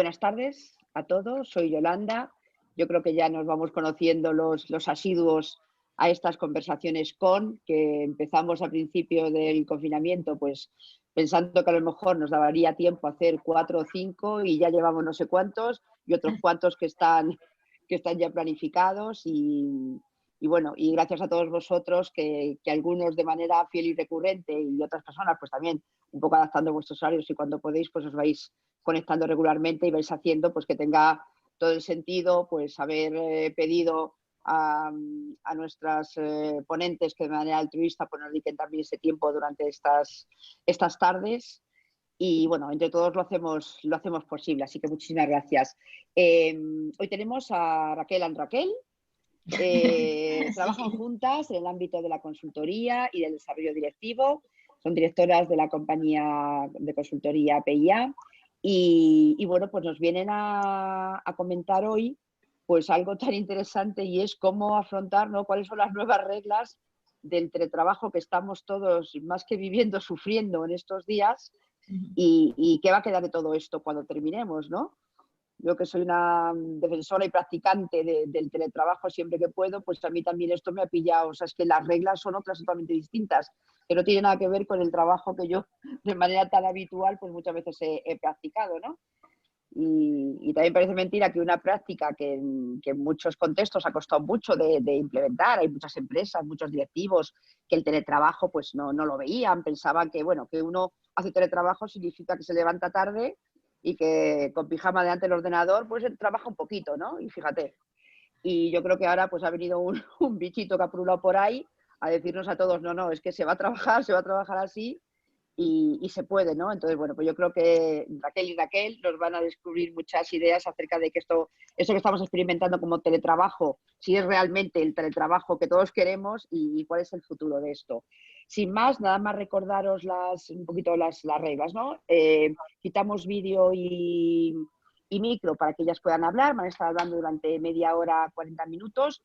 buenas tardes a todos. Soy Yolanda. Yo creo que ya nos vamos conociendo los asiduos a estas conversaciones que empezamos al principio del confinamiento, pues pensando que a lo mejor nos daría tiempo a hacer 4 o 5 y ya llevamos no sé cuántos y otros cuantos que están ya planificados y bueno, y gracias a todos vosotros que algunos de manera fiel y recurrente y otras personas pues también un poco adaptando vuestros horarios y cuando podéis pues os vais conectando regularmente y vais haciendo pues que tenga todo el sentido pues haber pedido a nuestras ponentes que de manera altruista pues nos dediquen también ese tiempo durante estas tardes y bueno, entre todos lo hacemos posible, así que muchísimas gracias. Hoy tenemos a Raquel and Raquel. Trabajan juntas en el ámbito de la consultoría y del desarrollo directivo. Son directoras de la compañía de consultoría PIA y bueno, pues nos vienen a comentar hoy pues algo tan interesante y es cómo afrontar, ¿no? Cuáles son las nuevas reglas del teletrabajo que estamos todos más que viviendo, sufriendo en estos días y qué va a quedar de todo esto cuando terminemos, ¿no? Yo que soy una defensora y practicante del teletrabajo siempre que puedo, pues a mí también esto me ha pillado. O sea, es que las reglas son otras totalmente distintas, que no tienen nada que ver con el trabajo que yo de manera tan habitual pues muchas veces he practicado, ¿no? Y también parece mentira que una práctica que en muchos contextos ha costado mucho de implementar, hay muchas empresas, muchos directivos que el teletrabajo pues no lo veían, pensaban que bueno, que uno hace teletrabajo significa que se levanta tarde y que con pijama delante del ordenador pues trabaja un poquito, ¿no? Y fíjate, y yo creo que ahora pues ha venido un bichito que ha pululado por ahí a decirnos a todos, no, es que se va a trabajar así y se puede, ¿no? Entonces, bueno, pues yo creo que Raquel nos van a descubrir muchas ideas acerca de que esto que estamos experimentando como teletrabajo, si es realmente el teletrabajo que todos queremos y cuál es el futuro de esto. Sin más, nada más recordaros un poquito las reglas, ¿no? Quitamos vídeo y micro para que ellas puedan hablar, van a estar hablando durante media hora, 40 minutos.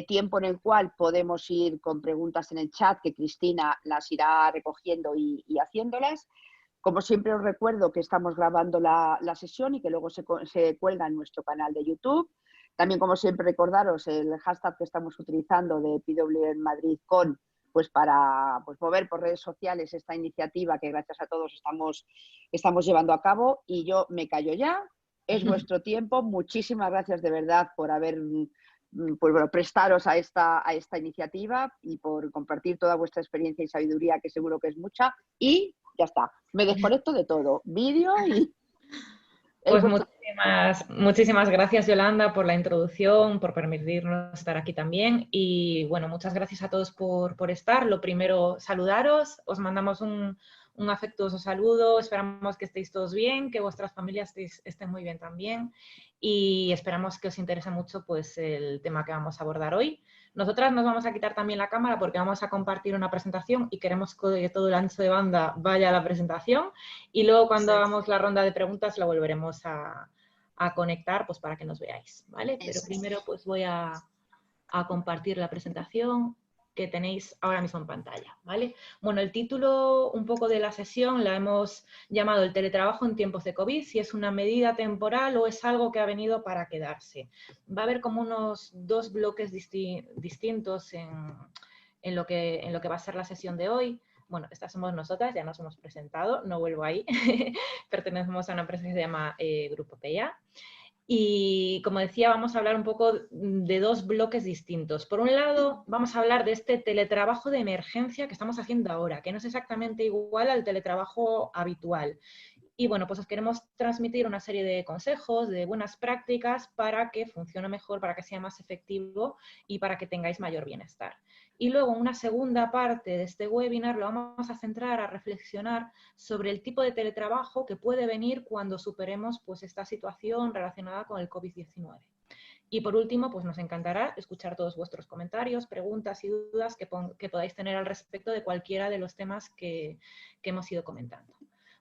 Tiempo en el cual podemos ir con preguntas en el chat que Cristina las irá recogiendo y haciéndolas. Como siempre os recuerdo que estamos grabando la sesión y que luego se cuelga en nuestro canal de YouTube. También, como siempre, recordaros el hashtag que estamos utilizando de PWMadridCon pues para pues, mover por redes sociales esta iniciativa que gracias a todos estamos llevando a cabo. Y yo me callo ya, es vuestro tiempo. Muchísimas gracias de verdad por haber pues bueno, prestaros a esta iniciativa y por compartir toda vuestra experiencia y sabiduría, que seguro que es mucha. Y ya está, me desconecto de todo, vídeo y... Pues muchísimas gracias, Yolanda, por la introducción, por permitirnos estar aquí también. Y bueno, muchas gracias a todos por estar. Lo primero, saludaros. Os mandamos un afectuoso saludo. Esperamos que estéis todos bien, que vuestras familias estén muy bien también. Y esperamos que os interese mucho pues, el tema que vamos a abordar hoy. Nosotras nos vamos a quitar también la cámara porque vamos a compartir una presentación y queremos que todo el ancho de banda vaya a la presentación y luego cuando hagamos la ronda de preguntas lo volveremos a conectar pues para que nos veáis, ¿vale? Pero primero pues voy a compartir la presentación que tenéis ahora mismo en pantalla, ¿vale? Bueno, el título un poco de la sesión la hemos llamado el teletrabajo en tiempos de COVID, si es una medida temporal o es algo que ha venido para quedarse. Va a haber como unos 2 bloques distintos en lo que va a ser la sesión de hoy. Bueno, estas somos nosotras, ya nos hemos presentado, no vuelvo ahí, pertenecemos a una empresa que se llama Grupo PIA. Y como decía, vamos a hablar un poco de 2 bloques distintos. Por un lado, vamos a hablar de este teletrabajo de emergencia que estamos haciendo ahora, que no es exactamente igual al teletrabajo habitual. Y bueno, pues os queremos transmitir una serie de consejos, de buenas prácticas para que funcione mejor, para que sea más efectivo y para que tengáis mayor bienestar. Y luego una segunda parte de este webinar lo vamos a centrar a reflexionar sobre el tipo de teletrabajo que puede venir cuando superemos pues, esta situación relacionada con el COVID-19. Y por último, pues nos encantará escuchar todos vuestros comentarios, preguntas y dudas que podáis tener al respecto de cualquiera de los temas que hemos ido comentando.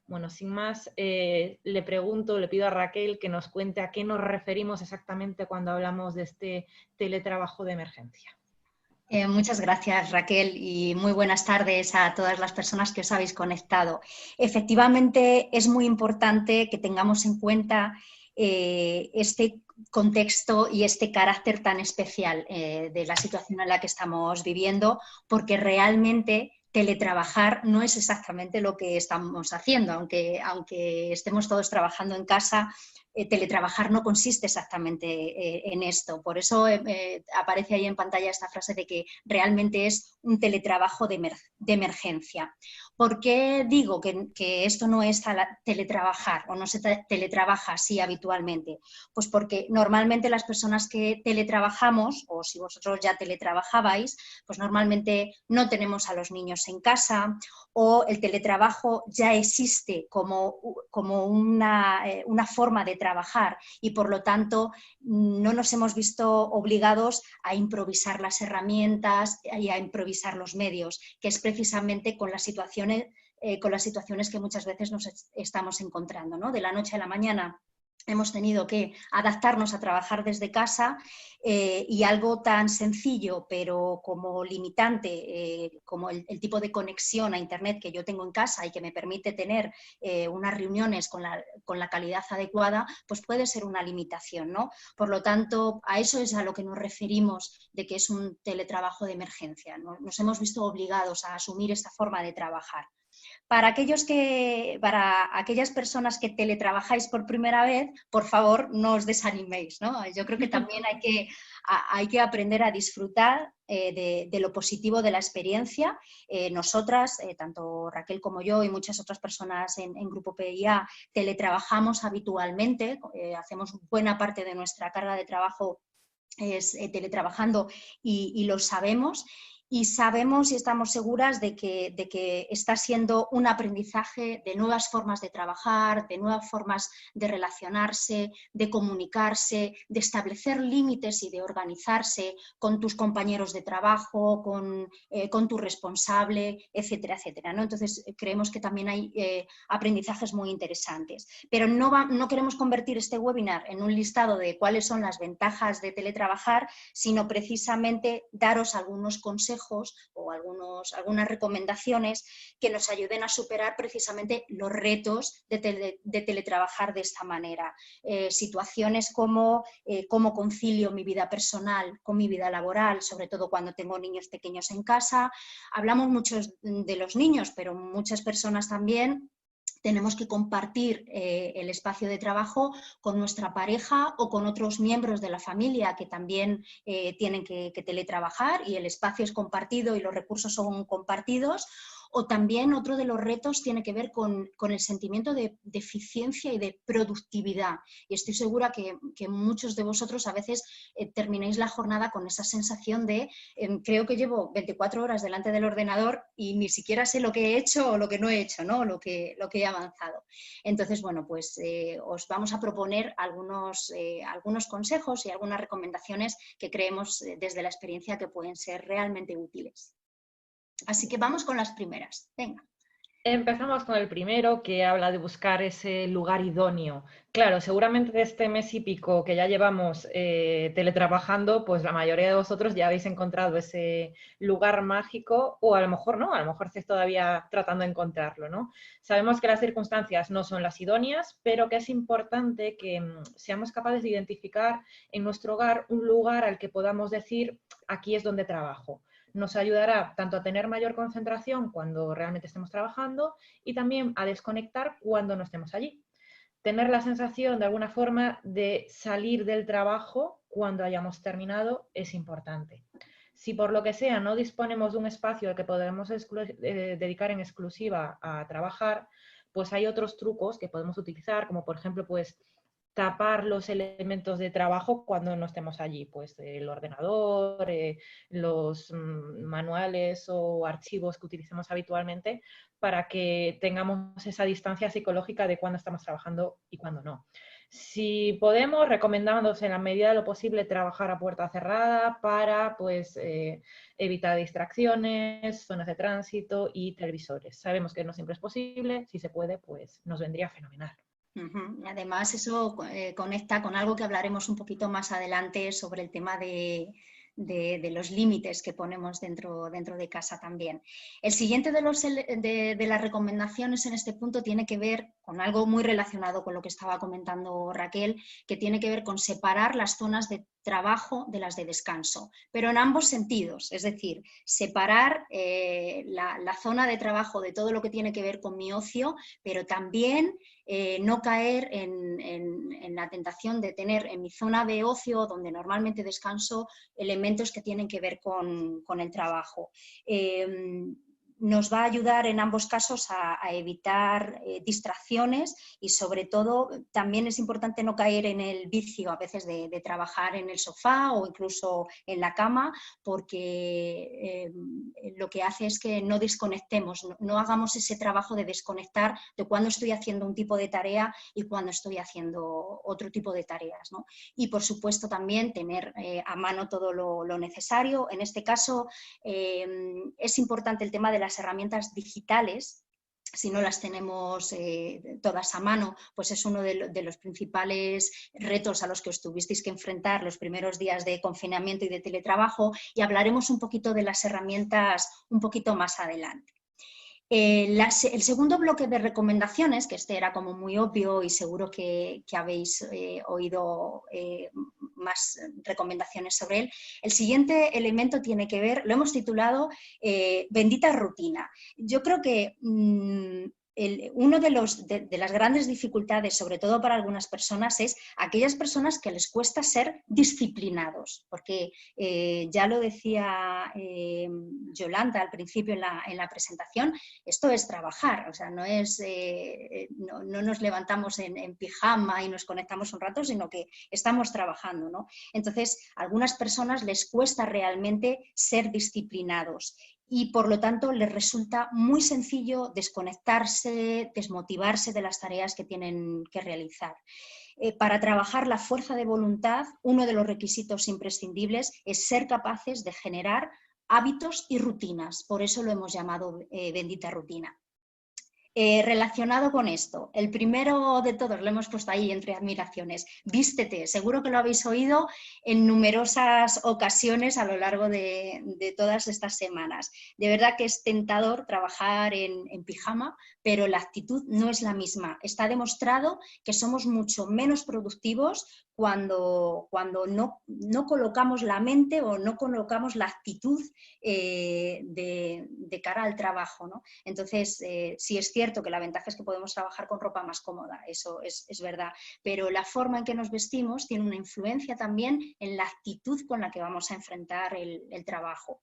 Bueno, sin más, le pido a Raquel que nos cuente a qué nos referimos exactamente cuando hablamos de este teletrabajo de emergencia. Muchas gracias, Raquel, y muy buenas tardes a todas las personas que os habéis conectado. Efectivamente, es muy importante que tengamos en cuenta este contexto y este carácter tan especial de la situación en la que estamos viviendo, porque realmente teletrabajar no es exactamente lo que estamos haciendo, aunque estemos todos trabajando en casa. Teletrabajar no consiste exactamente en esto. Por eso aparece ahí en pantalla esta frase de que realmente es un teletrabajo de emergencia. ¿Por qué digo que esto no es teletrabajar o no se teletrabaja así habitualmente? Pues porque normalmente las personas que teletrabajamos, o si vosotros ya teletrabajabais, pues normalmente no tenemos a los niños en casa, o el teletrabajo ya existe como una forma de trabajar y por lo tanto no nos hemos visto obligados a improvisar las herramientas y a improvisar los medios, que es precisamente con las situaciones que muchas veces nos estamos encontrando, ¿no? De la noche a la mañana hemos tenido que adaptarnos a trabajar desde casa y algo tan sencillo pero como limitante como el tipo de conexión a internet que yo tengo en casa y que me permite tener unas reuniones con la calidad adecuada, pues puede ser una limitación, ¿no? Por lo tanto, a eso es a lo que nos referimos de que es un teletrabajo de emergencia, ¿no? Nos hemos visto obligados a asumir esta forma de trabajar. Para aquellas personas que teletrabajáis por primera vez, por favor, no os desaniméis, ¿no? Yo creo que también hay que aprender a disfrutar de lo positivo de la experiencia. Nosotras, tanto Raquel como yo y muchas otras personas en Grupo PIA, teletrabajamos habitualmente, hacemos buena parte de nuestra carga de trabajo es teletrabajando y lo sabemos. Y sabemos y estamos seguras de que está siendo un aprendizaje de nuevas formas de trabajar, de nuevas formas de relacionarse, de comunicarse, de establecer límites y de organizarse con tus compañeros de trabajo, con tu responsable, etcétera, etcétera, ¿no? Entonces, creemos que también hay aprendizajes muy interesantes. Pero no queremos convertir este webinar en un listado de cuáles son las ventajas de teletrabajar, sino precisamente daros algunos consejos o algunas recomendaciones que nos ayuden a superar precisamente los retos de teletrabajar de esta manera. Situaciones como cómo concilio mi vida personal con mi vida laboral, sobre todo cuando tengo niños pequeños en casa. Hablamos mucho de los niños, pero muchas personas también tenemos que compartir el espacio de trabajo con nuestra pareja o con otros miembros de la familia que también tienen que teletrabajar y el espacio es compartido y los recursos son compartidos. O también otro de los retos tiene que ver con el sentimiento de eficiencia y de productividad. Y estoy segura que muchos de vosotros a veces termináis la jornada con esa sensación de creo que llevo 24 horas delante del ordenador y ni siquiera sé lo que he hecho o lo que no he hecho, ¿no? Lo que he avanzado. Entonces, bueno, pues os vamos a proponer algunos consejos y algunas recomendaciones que creemos desde la experiencia que pueden ser realmente útiles. Así que vamos con las primeras. Venga. Empezamos con el primero, que habla de buscar ese lugar idóneo. Claro, seguramente de este mes y pico que ya llevamos teletrabajando, pues la mayoría de vosotros ya habéis encontrado ese lugar mágico, o a lo mejor no, a lo mejor estáis todavía tratando de encontrarlo, ¿no? Sabemos que las circunstancias no son las idóneas, pero que es importante que seamos capaces de identificar en nuestro hogar un lugar al que podamos decir, aquí es donde trabajo. Nos ayudará tanto a tener mayor concentración cuando realmente estemos trabajando y también a desconectar cuando no estemos allí. Tener la sensación de alguna forma de salir del trabajo cuando hayamos terminado es importante. Si por lo que sea no disponemos de un espacio al que podamos dedicar en exclusiva a trabajar, pues hay otros trucos que podemos utilizar, como por ejemplo pues tapar los elementos de trabajo cuando no estemos allí, pues el ordenador, los manuales o archivos que utilicemos habitualmente para que tengamos esa distancia psicológica de cuándo estamos trabajando y cuándo no. Si podemos, recomendamos en la medida de lo posible trabajar a puerta cerrada para pues, evitar distracciones, zonas de tránsito y televisores. Sabemos que no siempre es posible, si se puede, pues nos vendría fenomenal. Además, eso conecta con algo que hablaremos un poquito más adelante sobre el tema de de los límites que ponemos dentro de casa también. El siguiente de las recomendaciones en este punto tiene que ver con algo muy relacionado con lo que estaba comentando Raquel, que tiene que ver con separar las zonas de trabajo de las de descanso, pero en ambos sentidos, es decir, separar la zona de trabajo de todo lo que tiene que ver con mi ocio, pero también no caer en la tentación de tener en mi zona de ocio, donde normalmente descanso, elementos que tienen que ver con el trabajo. Nos va a ayudar en ambos casos a evitar distracciones y sobre todo también es importante no caer en el vicio a veces de trabajar en el sofá o incluso en la cama, porque lo que hace es que no desconectemos, no hagamos ese trabajo de desconectar de cuando estoy haciendo un tipo de tarea y cuando estoy haciendo otro tipo de tareas, ¿no? Y por supuesto también tener a mano todo lo necesario. En este caso es importante el tema de las herramientas digitales. Si no las tenemos todas a mano, pues es uno de los principales retos a los que os tuvisteis que enfrentar los primeros días de confinamiento y de teletrabajo, y hablaremos un poquito de las herramientas un poquito más adelante. El segundo bloque de recomendaciones, que este era como muy obvio y seguro que habéis oído más recomendaciones sobre él, el siguiente elemento tiene que ver, lo hemos titulado Bendita rutina. Yo creo que uno de las grandes dificultades, sobre todo para algunas personas, es aquellas personas que les cuesta ser disciplinados, porque ya lo decía Yolanda al principio en la presentación, esto es trabajar, o sea, no nos levantamos en pijama y nos conectamos un rato, sino que estamos trabajando, ¿no? Entonces, a algunas personas les cuesta realmente ser disciplinados y por lo tanto les resulta muy sencillo desconectarse, desmotivarse de las tareas que tienen que realizar. Para trabajar la fuerza de voluntad, uno de los requisitos imprescindibles es ser capaces de generar hábitos y rutinas, por eso lo hemos llamado bendita rutina. Relacionado con esto, el primero de todos, lo hemos puesto ahí entre admiraciones, vístete, seguro que lo habéis oído en numerosas ocasiones a lo largo de todas estas semanas. De verdad que es tentador trabajar en pijama, pero la actitud no es la misma. Está demostrado que somos mucho menos productivos cuando no colocamos la mente o no colocamos la actitud de cara al trabajo, ¿no? Entonces, sí es cierto que la ventaja es que podemos trabajar con ropa más cómoda, eso es verdad, pero la forma en que nos vestimos tiene una influencia también en la actitud con la que vamos a enfrentar el trabajo.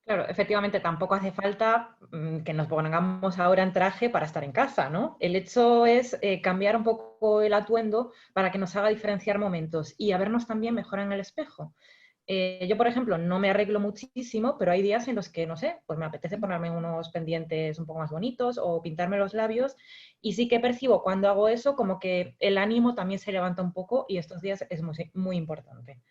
Claro, efectivamente, tampoco hace falta que nos pongamos ahora en traje para estar en casa, ¿no? El hecho es cambiar un poco el atuendo para que nos haga diferenciar momentos y a vernos también mejor en el espejo. Yo, por ejemplo, no me arreglo muchísimo, pero hay días en los que, no sé, pues me apetece ponerme unos pendientes un poco más bonitos o pintarme los labios, y sí que percibo cuando hago eso como que el ánimo también se levanta un poco y estos días es muy, muy importante.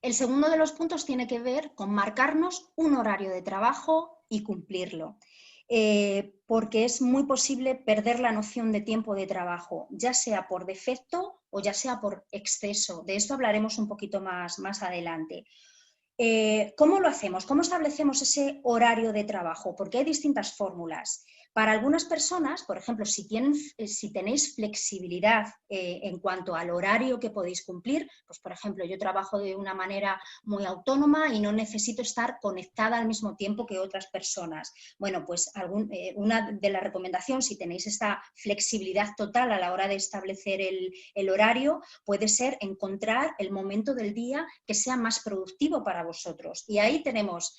El segundo de los puntos tiene que ver con marcarnos un horario de trabajo y cumplirlo. Porque es muy posible perder la noción de tiempo de trabajo, ya sea por defecto o ya sea por exceso. De esto hablaremos un poquito más adelante. ¿Cómo lo hacemos? ¿Cómo establecemos ese horario de trabajo? Porque hay distintas fórmulas. Para algunas personas, por ejemplo, si tenéis flexibilidad en cuanto al horario que podéis cumplir, pues por ejemplo, yo trabajo de una manera muy autónoma y no necesito estar conectada al mismo tiempo que otras personas. Bueno, pues una de las recomendaciones, si tenéis esta flexibilidad total a la hora de establecer el horario, puede ser encontrar el momento del día que sea más productivo para vosotros. Y ahí tenemos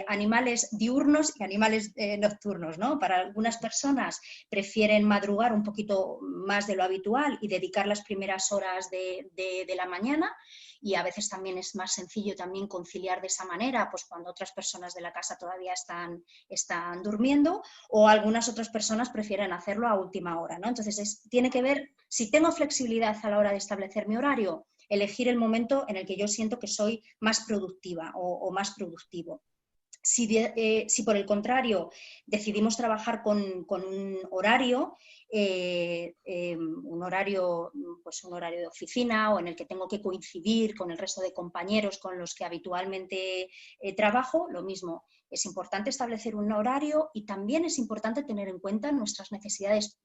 animales diurnos y animales nocturnos, ¿no? Para algunas personas prefieren madrugar un poquito más de lo habitual y dedicar las primeras horas de la mañana, y a veces también es más sencillo también conciliar de esa manera, pues cuando otras personas de la casa todavía están durmiendo, o algunas otras personas prefieren hacerlo a última hora, ¿no? Entonces tiene que ver, si tengo flexibilidad a la hora de establecer mi horario, elegir el momento en el que yo siento que soy más productiva o más productivo. Si por el contrario decidimos trabajar con un horario, un horario de oficina o en el que tengo que coincidir con el resto de compañeros con los que habitualmente trabajo, lo mismo. Es importante establecer un horario y también es importante tener en cuenta nuestras necesidades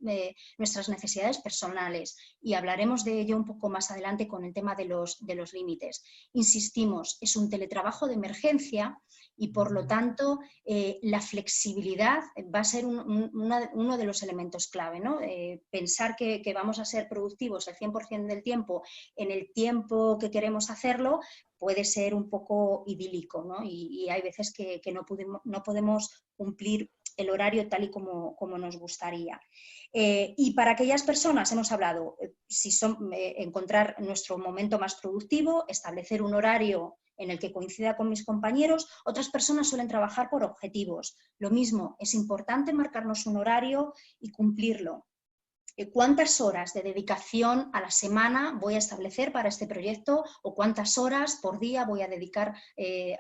personales, y hablaremos de ello un poco más adelante con el tema de los límites. Insistimos, es un teletrabajo de emergencia y por lo tanto la flexibilidad va a ser uno de los elementos clave, ¿no? Pensar que vamos a ser productivos el 100% del tiempo en el tiempo que queremos hacerlo puede ser un poco idílico, ¿no? Y hay veces que no podemos cumplir el horario tal y como nos gustaría. Y para aquellas personas, hemos hablado, encontrar nuestro momento más productivo, establecer un horario en el que coincida con mis compañeros. Otras personas suelen trabajar por objetivos. Lo mismo, es importante marcarnos un horario y cumplirlo. ¿Cuántas horas de dedicación a la semana voy a establecer para este proyecto o cuántas horas por día voy a dedicar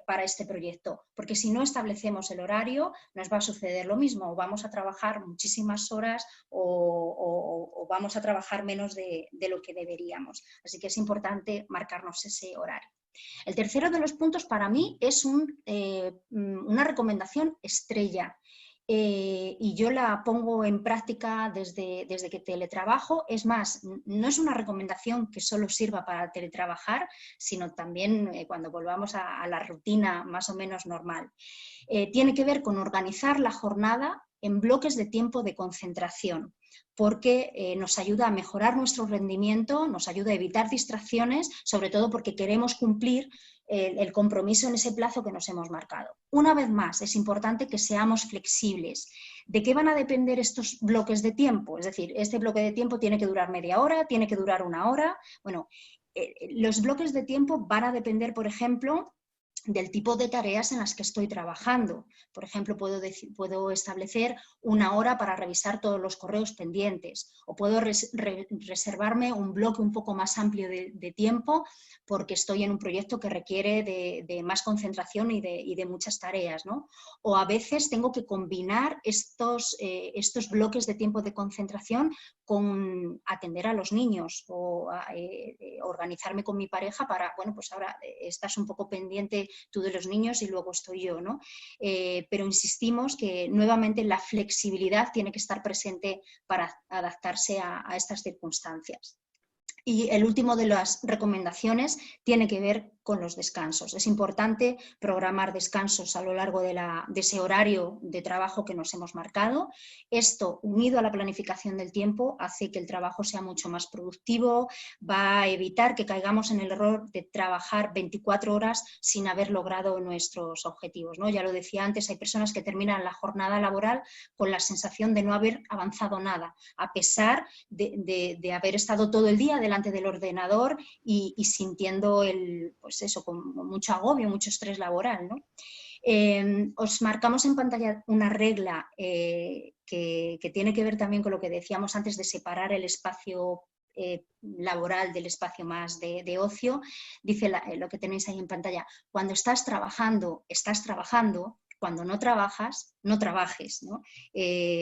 para este proyecto? Porque si no establecemos el horario nos va a suceder lo mismo, o vamos a trabajar muchísimas horas o vamos a trabajar menos de lo que deberíamos. Así que es importante marcarnos ese horario. El tercero de los puntos para mí es una recomendación estrella. Y yo la pongo en práctica desde que teletrabajo. Es más, no es una recomendación que solo sirva para teletrabajar, sino también cuando volvamos a la rutina más o menos normal. Tiene que ver con organizar la jornada en bloques de tiempo de concentración, porque nos ayuda a mejorar nuestro rendimiento, nos ayuda a evitar distracciones, sobre todo porque queremos cumplir el compromiso en ese plazo que nos hemos marcado. Una vez más, es importante que seamos flexibles. ¿De qué van a depender estos bloques de tiempo? Es decir, este bloque de tiempo tiene que durar media hora, tiene que durar una hora. Bueno, los bloques de tiempo van a depender, por ejemplo, del tipo de tareas en las que estoy trabajando. Por ejemplo, puedo establecer una hora para revisar todos los correos pendientes, o puedo reservarme un bloque un poco más amplio de tiempo porque estoy en un proyecto que requiere de más concentración y de muchas tareas, ¿no? O a veces tengo que combinar estos bloques de tiempo de concentración con atender a los niños o organizarme con mi pareja para, bueno, pues ahora estás un poco pendiente tú de los niños y luego estoy yo, ¿no? Pero insistimos que nuevamente la flexibilidad tiene que estar presente para adaptarse a estas circunstancias. Y el último de las recomendaciones tiene que ver con los descansos. Es importante programar descansos a lo largo de ese horario de trabajo que nos hemos marcado. Esto, unido a la planificación del tiempo, hace que el trabajo sea mucho más productivo, va a evitar que caigamos en el error de trabajar 24 horas sin haber logrado nuestros objetivos, ¿no? Ya lo decía antes, hay personas que terminan la jornada laboral con la sensación de no haber avanzado nada, a pesar de haber estado todo el día delante del ordenador y sintiendo pues eso, con mucho agobio, mucho estrés laboral, ¿no? Os marcamos en pantalla una regla que tiene que ver también con lo que decíamos antes de separar el espacio laboral del espacio más de ocio. Dice lo que tenéis ahí en pantalla: cuando estás trabajando, cuando no trabajas, no trabajes, ¿no?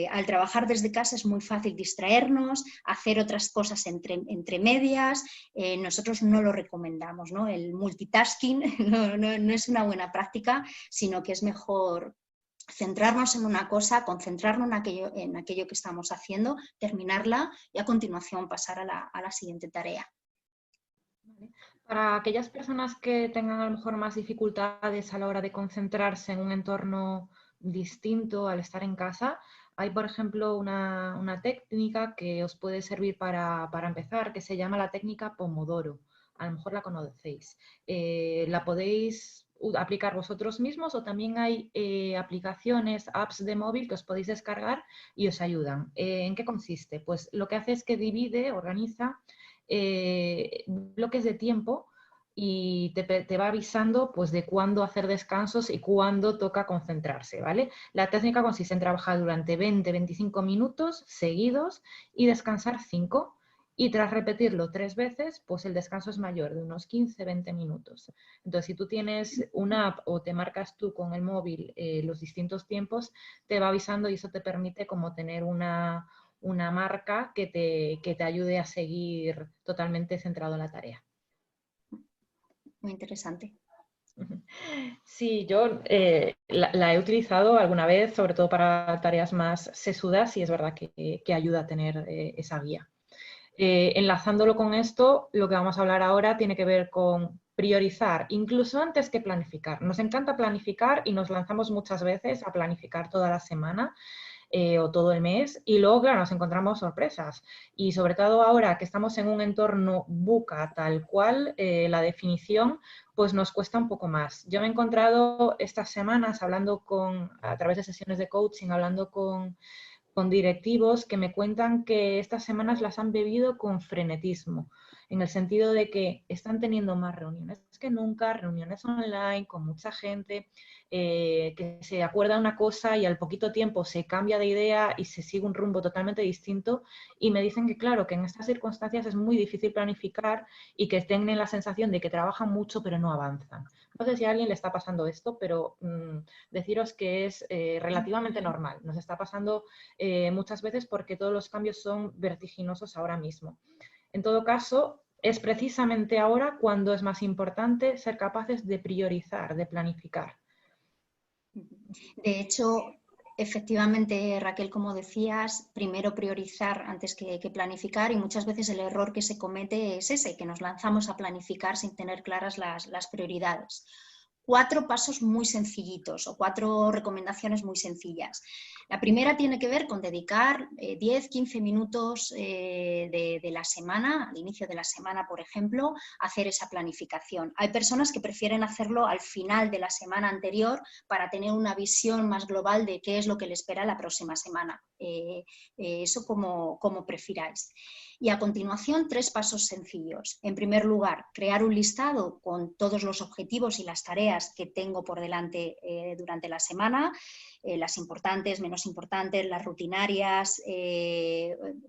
Al trabajar desde casa es muy fácil distraernos, hacer otras cosas entre medias. Nosotros no lo recomendamos, ¿no? El multitasking no es una buena práctica, sino que es mejor centrarnos en una cosa, concentrarnos en aquello que estamos haciendo, terminarla y a continuación pasar a la siguiente tarea. Para aquellas personas que tengan a lo mejor más dificultades a la hora de concentrarse en un entorno distinto al estar en casa, hay, por ejemplo, una técnica que os puede servir para empezar, que se llama la técnica Pomodoro. A lo mejor la conocéis. La podéis aplicar vosotros mismos, o también hay aplicaciones, apps de móvil que os podéis descargar y os ayudan. ¿En qué consiste? Pues lo que hace es que organiza bloques de tiempo y te va avisando pues de cuándo hacer descansos y cuándo toca concentrarse, ¿vale? La técnica consiste en trabajar durante 20-25 minutos seguidos y descansar 5. y tras repetirlo 3 veces, pues el descanso es mayor, de unos 15-20 minutos. Entonces, si tú tienes una app o te marcas tú con el móvil los distintos tiempos, te va avisando y eso te permite como tener una marca que te ayude a seguir totalmente centrado en la tarea. Muy interesante. Sí, yo la he utilizado alguna vez, sobre todo para tareas más sesudas, y es verdad que ayuda a tener esa guía. Enlazándolo con esto, lo que vamos a hablar ahora tiene que ver con priorizar, incluso antes que planificar. Nos encanta planificar y nos lanzamos muchas veces a planificar toda la semana o todo el mes y luego, claro, nos encontramos sorpresas. Y sobre todo ahora que estamos en un entorno VUCA tal cual, la definición pues nos cuesta un poco más. Yo me he encontrado estas semanas hablando a través de sesiones de coaching, hablando con directivos que me cuentan que estas semanas las han bebido con frenetismo, en el sentido de que están teniendo más reuniones que nunca, reuniones online con mucha gente, que se acuerda una cosa y al poquito tiempo se cambia de idea y se sigue un rumbo totalmente distinto, y me dicen que claro, que en estas circunstancias es muy difícil planificar y que tienen la sensación de que trabajan mucho pero no avanzan. No sé si a alguien le está pasando esto, pero deciros que es relativamente normal. Nos está pasando muchas veces porque todos los cambios son vertiginosos ahora mismo. En todo caso, es precisamente ahora cuando es más importante ser capaces de priorizar, de planificar. De hecho, efectivamente, Raquel, como decías, primero priorizar antes que planificar, y muchas veces el error que se comete es ese, que nos lanzamos a planificar sin tener claras las prioridades. 4 pasos muy sencillitos o 4 recomendaciones muy sencillas. La primera tiene que ver con dedicar 10-15 minutos de la semana, al inicio de la semana, por ejemplo, a hacer esa planificación. Hay personas que prefieren hacerlo al final de la semana anterior para tener una visión más global de qué es lo que le espera la próxima semana. Eso como prefiráis. Y a continuación, 3 pasos sencillos. En primer lugar, crear un listado con todos los objetivos y las tareas que tengo por delante durante la semana, las importantes, menos importantes, las rutinarias,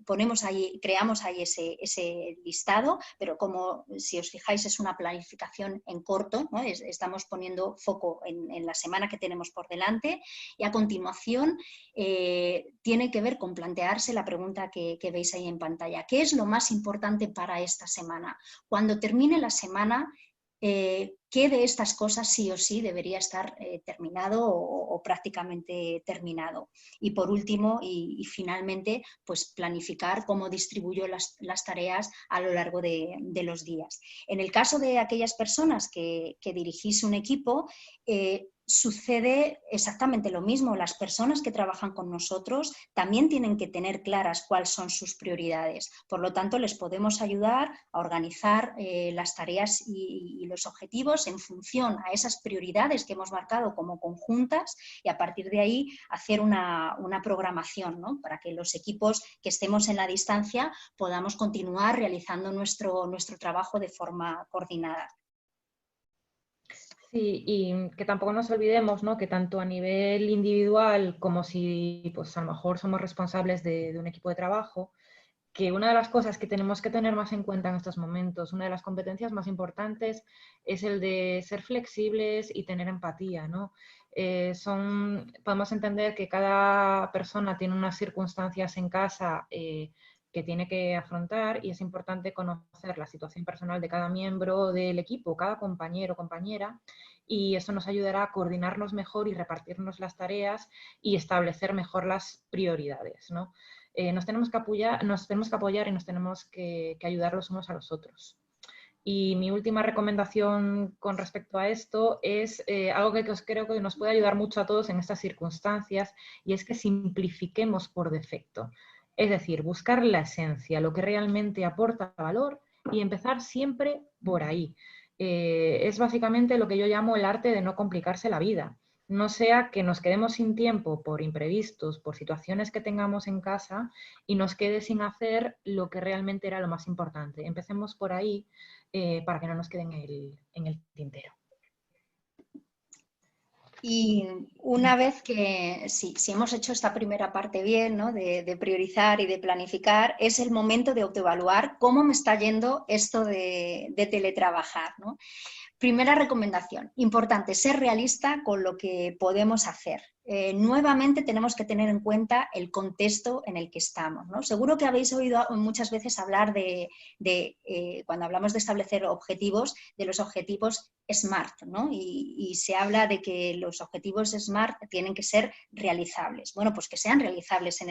creamos ahí ese listado, pero como si os fijáis es una planificación en corto, ¿no? Estamos poniendo foco en la semana que tenemos por delante, y a continuación tiene que ver con plantearse la pregunta que veis ahí en pantalla. ¿Qué es lo más importante para esta semana? Cuando termine la semana, ¿qué de estas cosas sí o sí debería estar terminado o prácticamente terminado? Y por último y finalmente, pues planificar cómo distribuyo las tareas a lo largo de los días. En el caso de aquellas personas que dirigís un equipo, sucede exactamente lo mismo. Las personas que trabajan con nosotros también tienen que tener claras cuáles son sus prioridades. Por lo tanto, les podemos ayudar a organizar las tareas y los objetivos en función a esas prioridades que hemos marcado como conjuntas, y a partir de ahí hacer una programación, ¿no? Para que los equipos que estemos en la distancia podamos continuar realizando nuestro trabajo de forma coordinada. Sí, y que tampoco nos olvidemos, ¿no?, que tanto a nivel individual como si pues, a lo mejor somos responsables de un equipo de trabajo, que una de las cosas que tenemos que tener más en cuenta en estos momentos, una de las competencias más importantes, es el de ser flexibles y tener empatía, ¿no? Podemos entender que cada persona tiene unas circunstancias en casa que tiene que afrontar, y es importante conocer la situación personal de cada miembro del equipo, cada compañero o compañera, y eso nos ayudará a coordinarnos mejor y repartirnos las tareas y establecer mejor las prioridades, ¿no? Nos tenemos que apoyar y nos tenemos que ayudar los unos a los otros. Y mi última recomendación con respecto a esto es algo que creo que nos puede ayudar mucho a todos en estas circunstancias, y es que simplifiquemos por defecto. Es decir, buscar la esencia, lo que realmente aporta valor, y empezar siempre por ahí. Es básicamente lo que yo llamo el arte de no complicarse la vida. No sea que nos quedemos sin tiempo por imprevistos, por situaciones que tengamos en casa, y nos quede sin hacer lo que realmente era lo más importante. Empecemos por ahí para que no nos quede en el tintero. Y una vez que, si hemos hecho esta primera parte bien, ¿no? de priorizar y de planificar, es el momento de autoevaluar cómo me está yendo esto de teletrabajar, ¿no? Primera recomendación, importante, ser realista con lo que podemos hacer. Nuevamente tenemos que tener en cuenta el contexto en el que estamos, ¿no? Seguro que habéis oído muchas veces hablar cuando hablamos de establecer objetivos, de los objetivos SMART, ¿no? Y se habla de que los objetivos SMART tienen que ser realizables. Bueno, pues que sean realizables en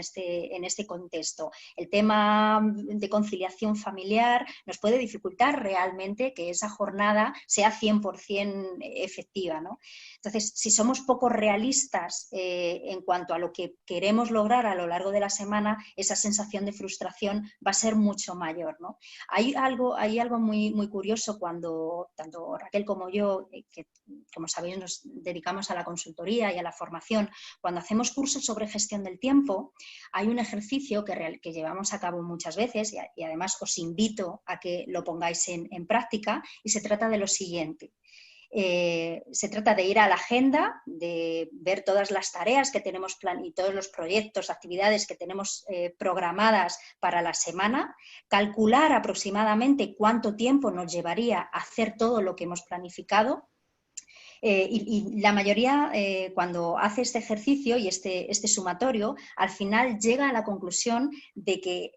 este contexto. El tema de conciliación familiar nos puede dificultar realmente que esa jornada sea 100% efectiva, ¿no? Entonces, si somos poco realistas en cuanto a lo que queremos lograr a lo largo de la semana, esa sensación de frustración va a ser mucho mayor, ¿no? Hay algo muy, muy curioso cuando tanto Raquel como yo, que como sabéis nos dedicamos a la consultoría y a la formación, cuando hacemos cursos sobre gestión del tiempo, hay un ejercicio que llevamos a cabo muchas veces y además os invito a que lo pongáis en práctica, y se trata de lo siguiente. Se trata de ir a la agenda, de ver todas las tareas que tenemos y todos los proyectos, actividades que tenemos programadas para la semana, calcular aproximadamente cuánto tiempo nos llevaría a hacer todo lo que hemos planificado. Y la mayoría, cuando hace este ejercicio y este sumatorio, al final llega a la conclusión de que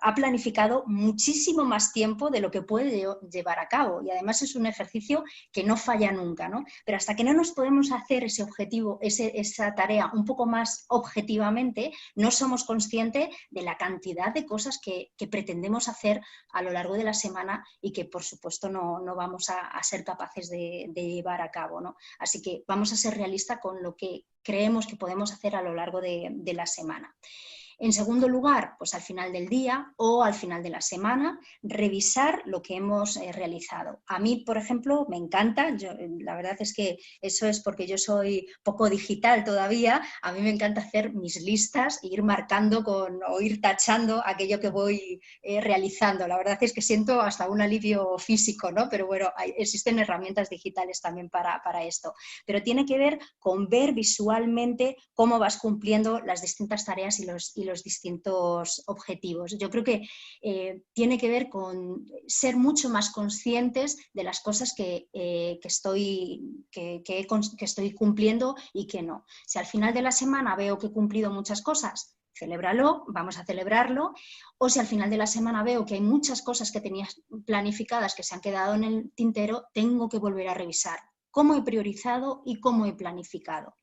ha planificado muchísimo más tiempo de lo que puede llevar a cabo. Y además es un ejercicio que no falla nunca, ¿no? Pero hasta que no nos podemos hacer ese objetivo, esa tarea un poco más objetivamente, no somos conscientes de la cantidad de cosas que pretendemos hacer a lo largo de la semana y que, por supuesto, no vamos a ser capaces de llevar a cabo, ¿no? Así que vamos a ser realistas con lo que creemos que podemos hacer a lo largo de la semana. En segundo lugar, pues al final del día o al final de la semana, revisar lo que hemos realizado. A mí, por ejemplo, me encanta, la verdad es que eso es porque yo soy poco digital todavía, a mí me encanta hacer mis listas e ir marcando o ir tachando aquello que voy realizando. La verdad es que siento hasta un alivio físico, ¿no? Pero bueno, existen herramientas digitales también para esto. Pero tiene que ver con ver visualmente cómo vas cumpliendo las distintas tareas y los distintos objetivos. Yo creo que tiene que ver con ser mucho más conscientes de las cosas que estoy cumpliendo y que no. Si al final de la semana veo que he cumplido muchas cosas, celébralo, vamos a celebrarlo, o si al final de la semana veo que hay muchas cosas que tenías planificadas que se han quedado en el tintero, tengo que volver a revisar cómo he priorizado y cómo he planificado.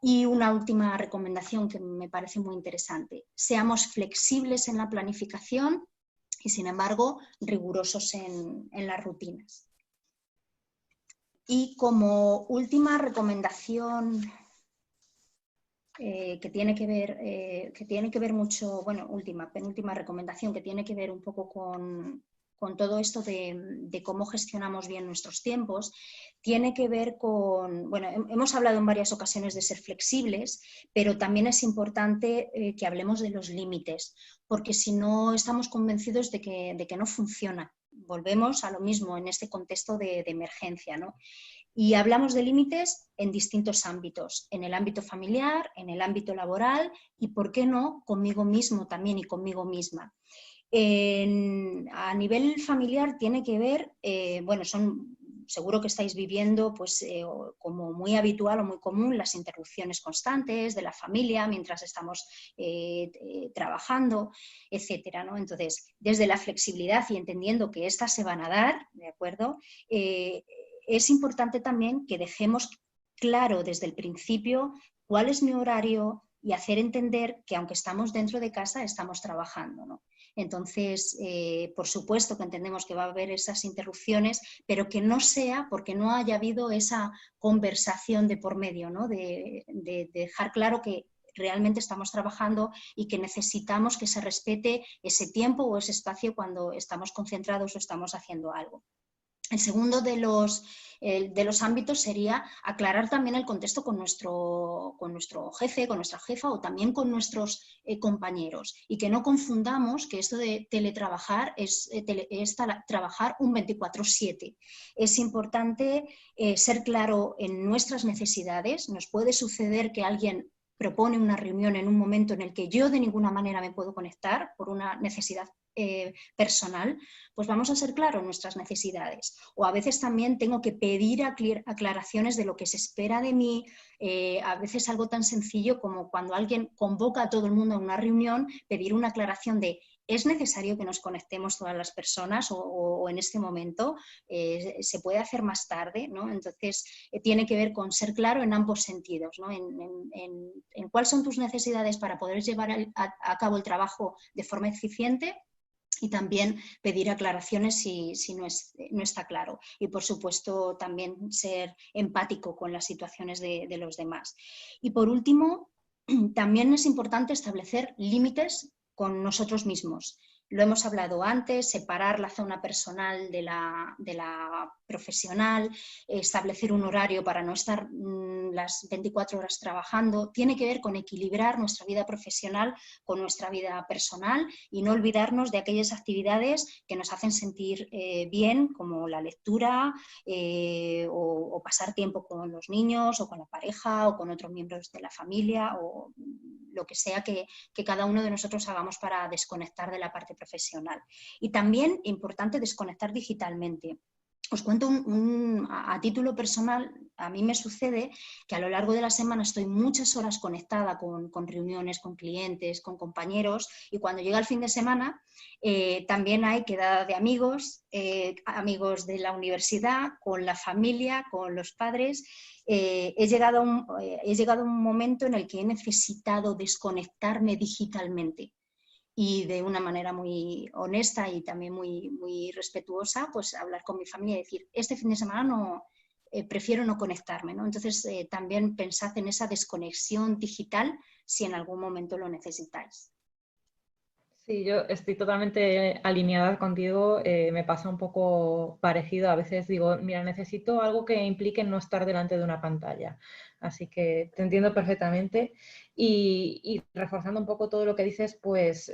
Y una última recomendación que me parece muy interesante: seamos flexibles en la planificación y, sin embargo, rigurosos en las rutinas. Y como última recomendación que tiene que ver mucho, bueno, penúltima recomendación que tiene que ver un poco con todo esto de cómo gestionamos bien nuestros tiempos, tiene que ver con, bueno, hemos hablado en varias ocasiones de ser flexibles, pero también es importante que hablemos de los límites, porque si no estamos convencidos de que no funciona. Volvemos a lo mismo en este contexto de emergencia, ¿no? Y hablamos de límites en distintos ámbitos, en el ámbito familiar, en el ámbito laboral y, ¿por qué no?, conmigo mismo también y conmigo misma. A nivel familiar tiene que ver, bueno, seguro que estáis viviendo, pues, como muy habitual o muy común, las interrupciones constantes de la familia mientras estamos trabajando, etcétera, ¿no? Entonces, desde la flexibilidad y entendiendo que estas se van a dar, ¿de acuerdo?, es importante también que dejemos claro desde el principio cuál es mi horario y hacer entender que, aunque estamos dentro de casa, estamos trabajando, ¿no? Entonces, por supuesto que entendemos que va a haber esas interrupciones, pero que no sea porque no haya habido esa conversación de por medio, ¿no? De dejar claro que realmente estamos trabajando y que necesitamos que se respete ese tiempo o ese espacio cuando estamos concentrados o estamos haciendo algo. El segundo de los ámbitos sería aclarar también el contexto con nuestro jefe, con nuestra jefa o también con nuestros compañeros, y que no confundamos que esto de teletrabajar es trabajar un 24/7. Es importante ser claro en nuestras necesidades. Nos puede suceder que alguien propone una reunión en un momento en el que yo de ninguna manera me puedo conectar por una necesidad personal, pues vamos a ser claros en nuestras necesidades. O a veces también tengo que pedir aclaraciones de lo que se espera de mí. A veces algo tan sencillo como cuando alguien convoca a todo el mundo a una reunión, pedir una aclaración de ¿es necesario que nos conectemos todas las personas o en este momento? ¿Se puede hacer más tarde? ¿No? Entonces, tiene que ver con ser claro en ambos sentidos, ¿no? En cuáles son tus necesidades para poder llevar a cabo el trabajo de forma eficiente, y también pedir aclaraciones si no está claro. Y, por supuesto, también ser empático con las situaciones de los demás. Y, por último, también es importante establecer límites con nosotros mismos. Lo hemos hablado antes, separar la zona personal de la profesional, establecer un horario para no estar las 24 horas trabajando. Tiene que ver con equilibrar nuestra vida profesional con nuestra vida personal y no olvidarnos de aquellas actividades que nos hacen sentir bien, como la lectura o pasar tiempo con los niños o con la pareja o con otros miembros de la familia o lo que sea que cada uno de nosotros hagamos para desconectar de la parte profesional. Y también importante desconectar digitalmente. Os cuento a título personal, a mí me sucede que a lo largo de la semana estoy muchas horas conectada con reuniones, con clientes, con compañeros, y cuando llega el fin de semana también hay quedada de amigos, amigos de la universidad, con la familia, con los padres. He llegado a un momento en el que he necesitado desconectarme digitalmente. Y de una manera muy honesta y también muy, muy respetuosa, pues hablar con mi familia y decir, este fin de semana prefiero no conectarme, ¿no? Entonces también pensad en esa desconexión digital si en algún momento lo necesitáis. Sí, yo estoy totalmente alineada contigo, me pasa un poco parecido. A veces digo, mira, necesito algo que implique no estar delante de una pantalla. Así que te entiendo perfectamente. Y reforzando un poco todo lo que dices, pues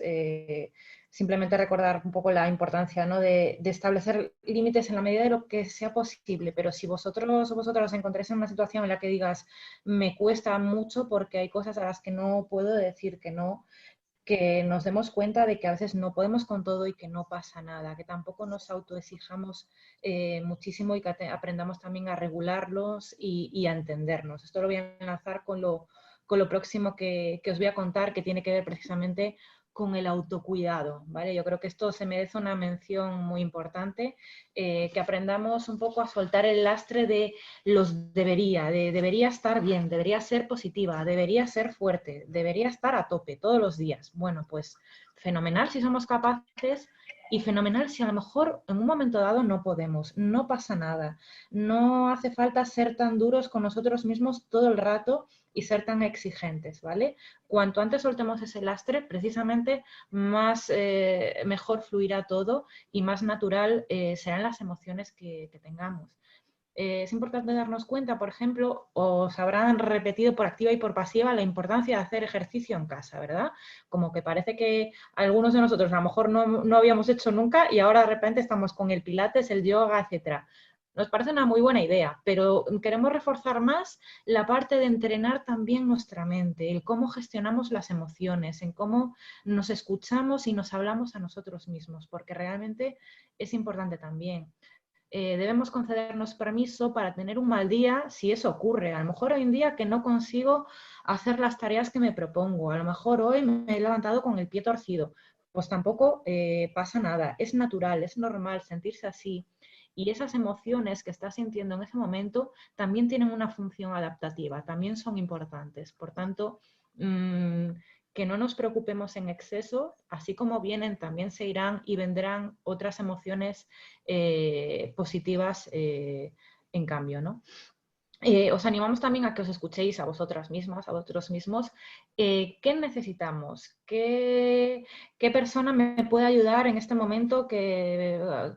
simplemente recordar un poco la importancia, ¿no? de establecer límites en la medida de lo que sea posible. Pero si vosotros o vosotras os encontráis en una situación en la que digas, me cuesta mucho porque hay cosas a las que no puedo decir que no, que nos demos cuenta de que a veces no podemos con todo y que no pasa nada, que tampoco nos autoexijamos muchísimo y que aprendamos también a regularlos y a entendernos. Esto lo voy a enlazar con lo próximo que os voy a contar, que tiene que ver precisamente con el autocuidado, ¿vale? Yo creo que esto se merece una mención muy importante, que aprendamos un poco a soltar el lastre de los debería, de debería estar bien, debería ser positiva, debería ser fuerte, debería estar a tope todos los días. Bueno, pues fenomenal si somos capaces y fenomenal si a lo mejor en un momento dado no podemos, no pasa nada. No hace falta ser tan duros con nosotros mismos todo el rato y ser tan exigentes, ¿vale? Cuanto antes soltemos ese lastre, precisamente más mejor fluirá todo y más natural serán las emociones que tengamos. Es importante darnos cuenta, por ejemplo, os habrán repetido por activa y por pasiva la importancia de hacer ejercicio en casa, ¿verdad? Como que parece que algunos de nosotros a lo mejor no habíamos hecho nunca y ahora de repente estamos con el pilates, el yoga, etcétera. Nos parece una muy buena idea, pero queremos reforzar más la parte de entrenar también nuestra mente, el cómo gestionamos las emociones, en cómo nos escuchamos y nos hablamos a nosotros mismos, porque realmente es importante también. Debemos concedernos permiso para tener un mal día si eso ocurre. A lo mejor hoy en día que no consigo hacer las tareas que me propongo, a lo mejor hoy me he levantado con el pie torcido, pues tampoco pasa nada, es natural, es normal sentirse así. Y esas emociones que estás sintiendo en ese momento también tienen una función adaptativa, también son importantes. Por tanto, que no nos preocupemos en exceso, así como vienen, también se irán y vendrán otras emociones positivas en cambio, ¿no? Os animamos también a que os escuchéis a vosotras mismas, a vosotros mismos, qué necesitamos, qué persona me puede ayudar en este momento,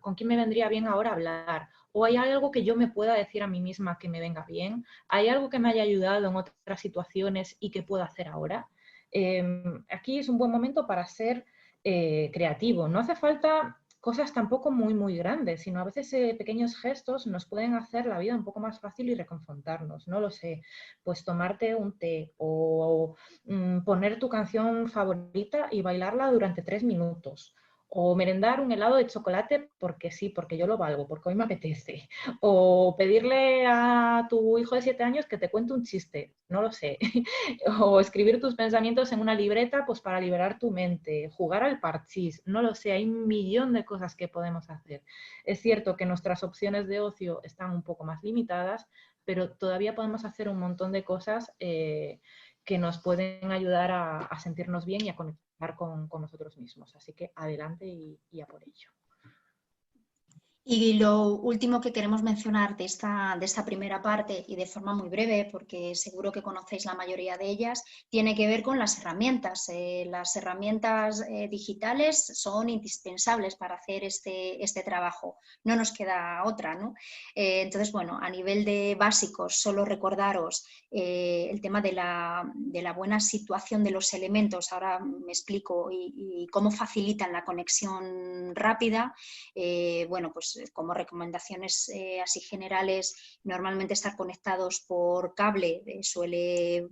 con quién me vendría bien ahora hablar, ¿O hay algo que yo me pueda decir a mí misma que me venga bien? ¿Hay algo que me haya ayudado en otras situaciones y que pueda hacer ahora? Aquí es un buen momento para ser creativo. No hace falta cosas tampoco muy grandes, sino a veces pequeños gestos nos pueden hacer la vida un poco más fácil y reconfortarnos. No lo sé, pues tomarte un té o poner tu canción favorita y bailarla durante 3 minutos. O merendar un helado de chocolate porque sí, porque yo lo valgo, porque hoy me apetece. O pedirle a tu hijo de 7 años que te cuente un chiste, no lo sé. O escribir tus pensamientos en una libreta pues para liberar tu mente. Jugar al parchís, no lo sé, hay un millón de cosas que podemos hacer. Es cierto que nuestras opciones de ocio están un poco más limitadas, pero todavía podemos hacer un montón de cosas que nos pueden ayudar a sentirnos bien y a conectar con nosotros mismos. Así que adelante y a por ello. Y lo último que queremos mencionar de esta primera parte, y de forma muy breve, porque seguro que conocéis la mayoría de ellas, tiene que ver con las herramientas. Las herramientas digitales son indispensables para hacer este trabajo. No nos queda otra, ¿no? Entonces, bueno, a nivel de básicos, solo recordaros el tema de la buena situación de los elementos. Ahora me explico y cómo facilitan la conexión rápida. Bueno, pues como recomendaciones así generales, normalmente estar conectados por cable suele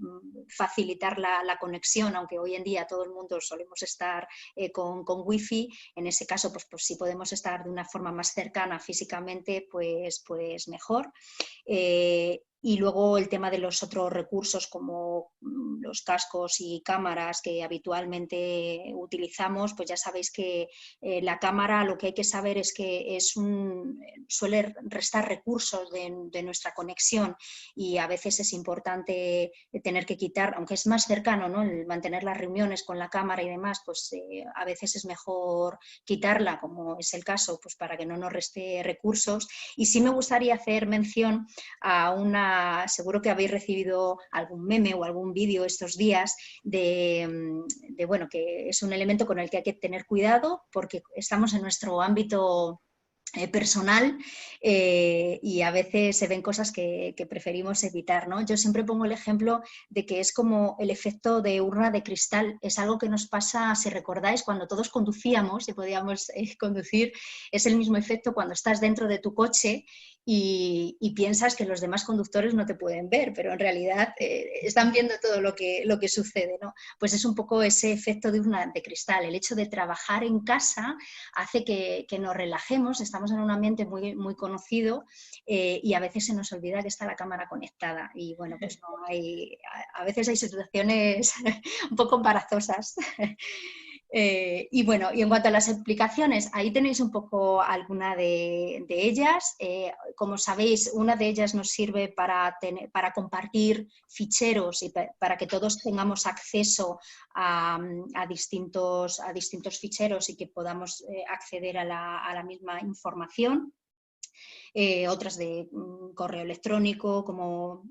facilitar la conexión, aunque hoy en día todo el mundo solemos estar con wifi. En ese caso, pues si podemos estar de una forma más cercana físicamente, pues mejor. Y luego el tema de los otros recursos como los cascos y cámaras que habitualmente utilizamos, pues ya sabéis que la cámara, lo que hay que saber es que suele restar recursos de nuestra conexión, y a veces es importante tener que quitar, aunque es más cercano, ¿no?, el mantener las reuniones con la cámara y demás, pues a veces es mejor quitarla, como es el caso, pues para que no nos reste recursos. Y sí me gustaría hacer mención a seguro que habéis recibido algún meme o algún vídeo estos días bueno, que es un elemento con el que hay que tener cuidado porque estamos en nuestro ámbito personal y a veces se ven cosas que preferimos evitar, ¿no? Yo siempre pongo el ejemplo de que es como el efecto de urna de cristal. Es algo que nos pasa, si recordáis, cuando todos conducíamos y podíamos conducir. Es el mismo efecto cuando estás dentro de tu coche y piensas que los demás conductores no te pueden ver, pero en realidad están viendo todo lo que sucede, ¿no? Pues es un poco ese efecto de urna de cristal. El hecho de trabajar en casa hace que nos relajemos, estamos en un ambiente muy conocido y a veces se nos olvida que está la cámara conectada y bueno, pues no hay, a veces hay situaciones un poco embarazosas. Y bueno, y en cuanto a las aplicaciones, ahí tenéis un poco alguna de ellas. Como sabéis, una de ellas nos sirve para compartir ficheros y para que todos tengamos acceso a distintos ficheros y que podamos acceder a la misma información. Otras de correo electrónico como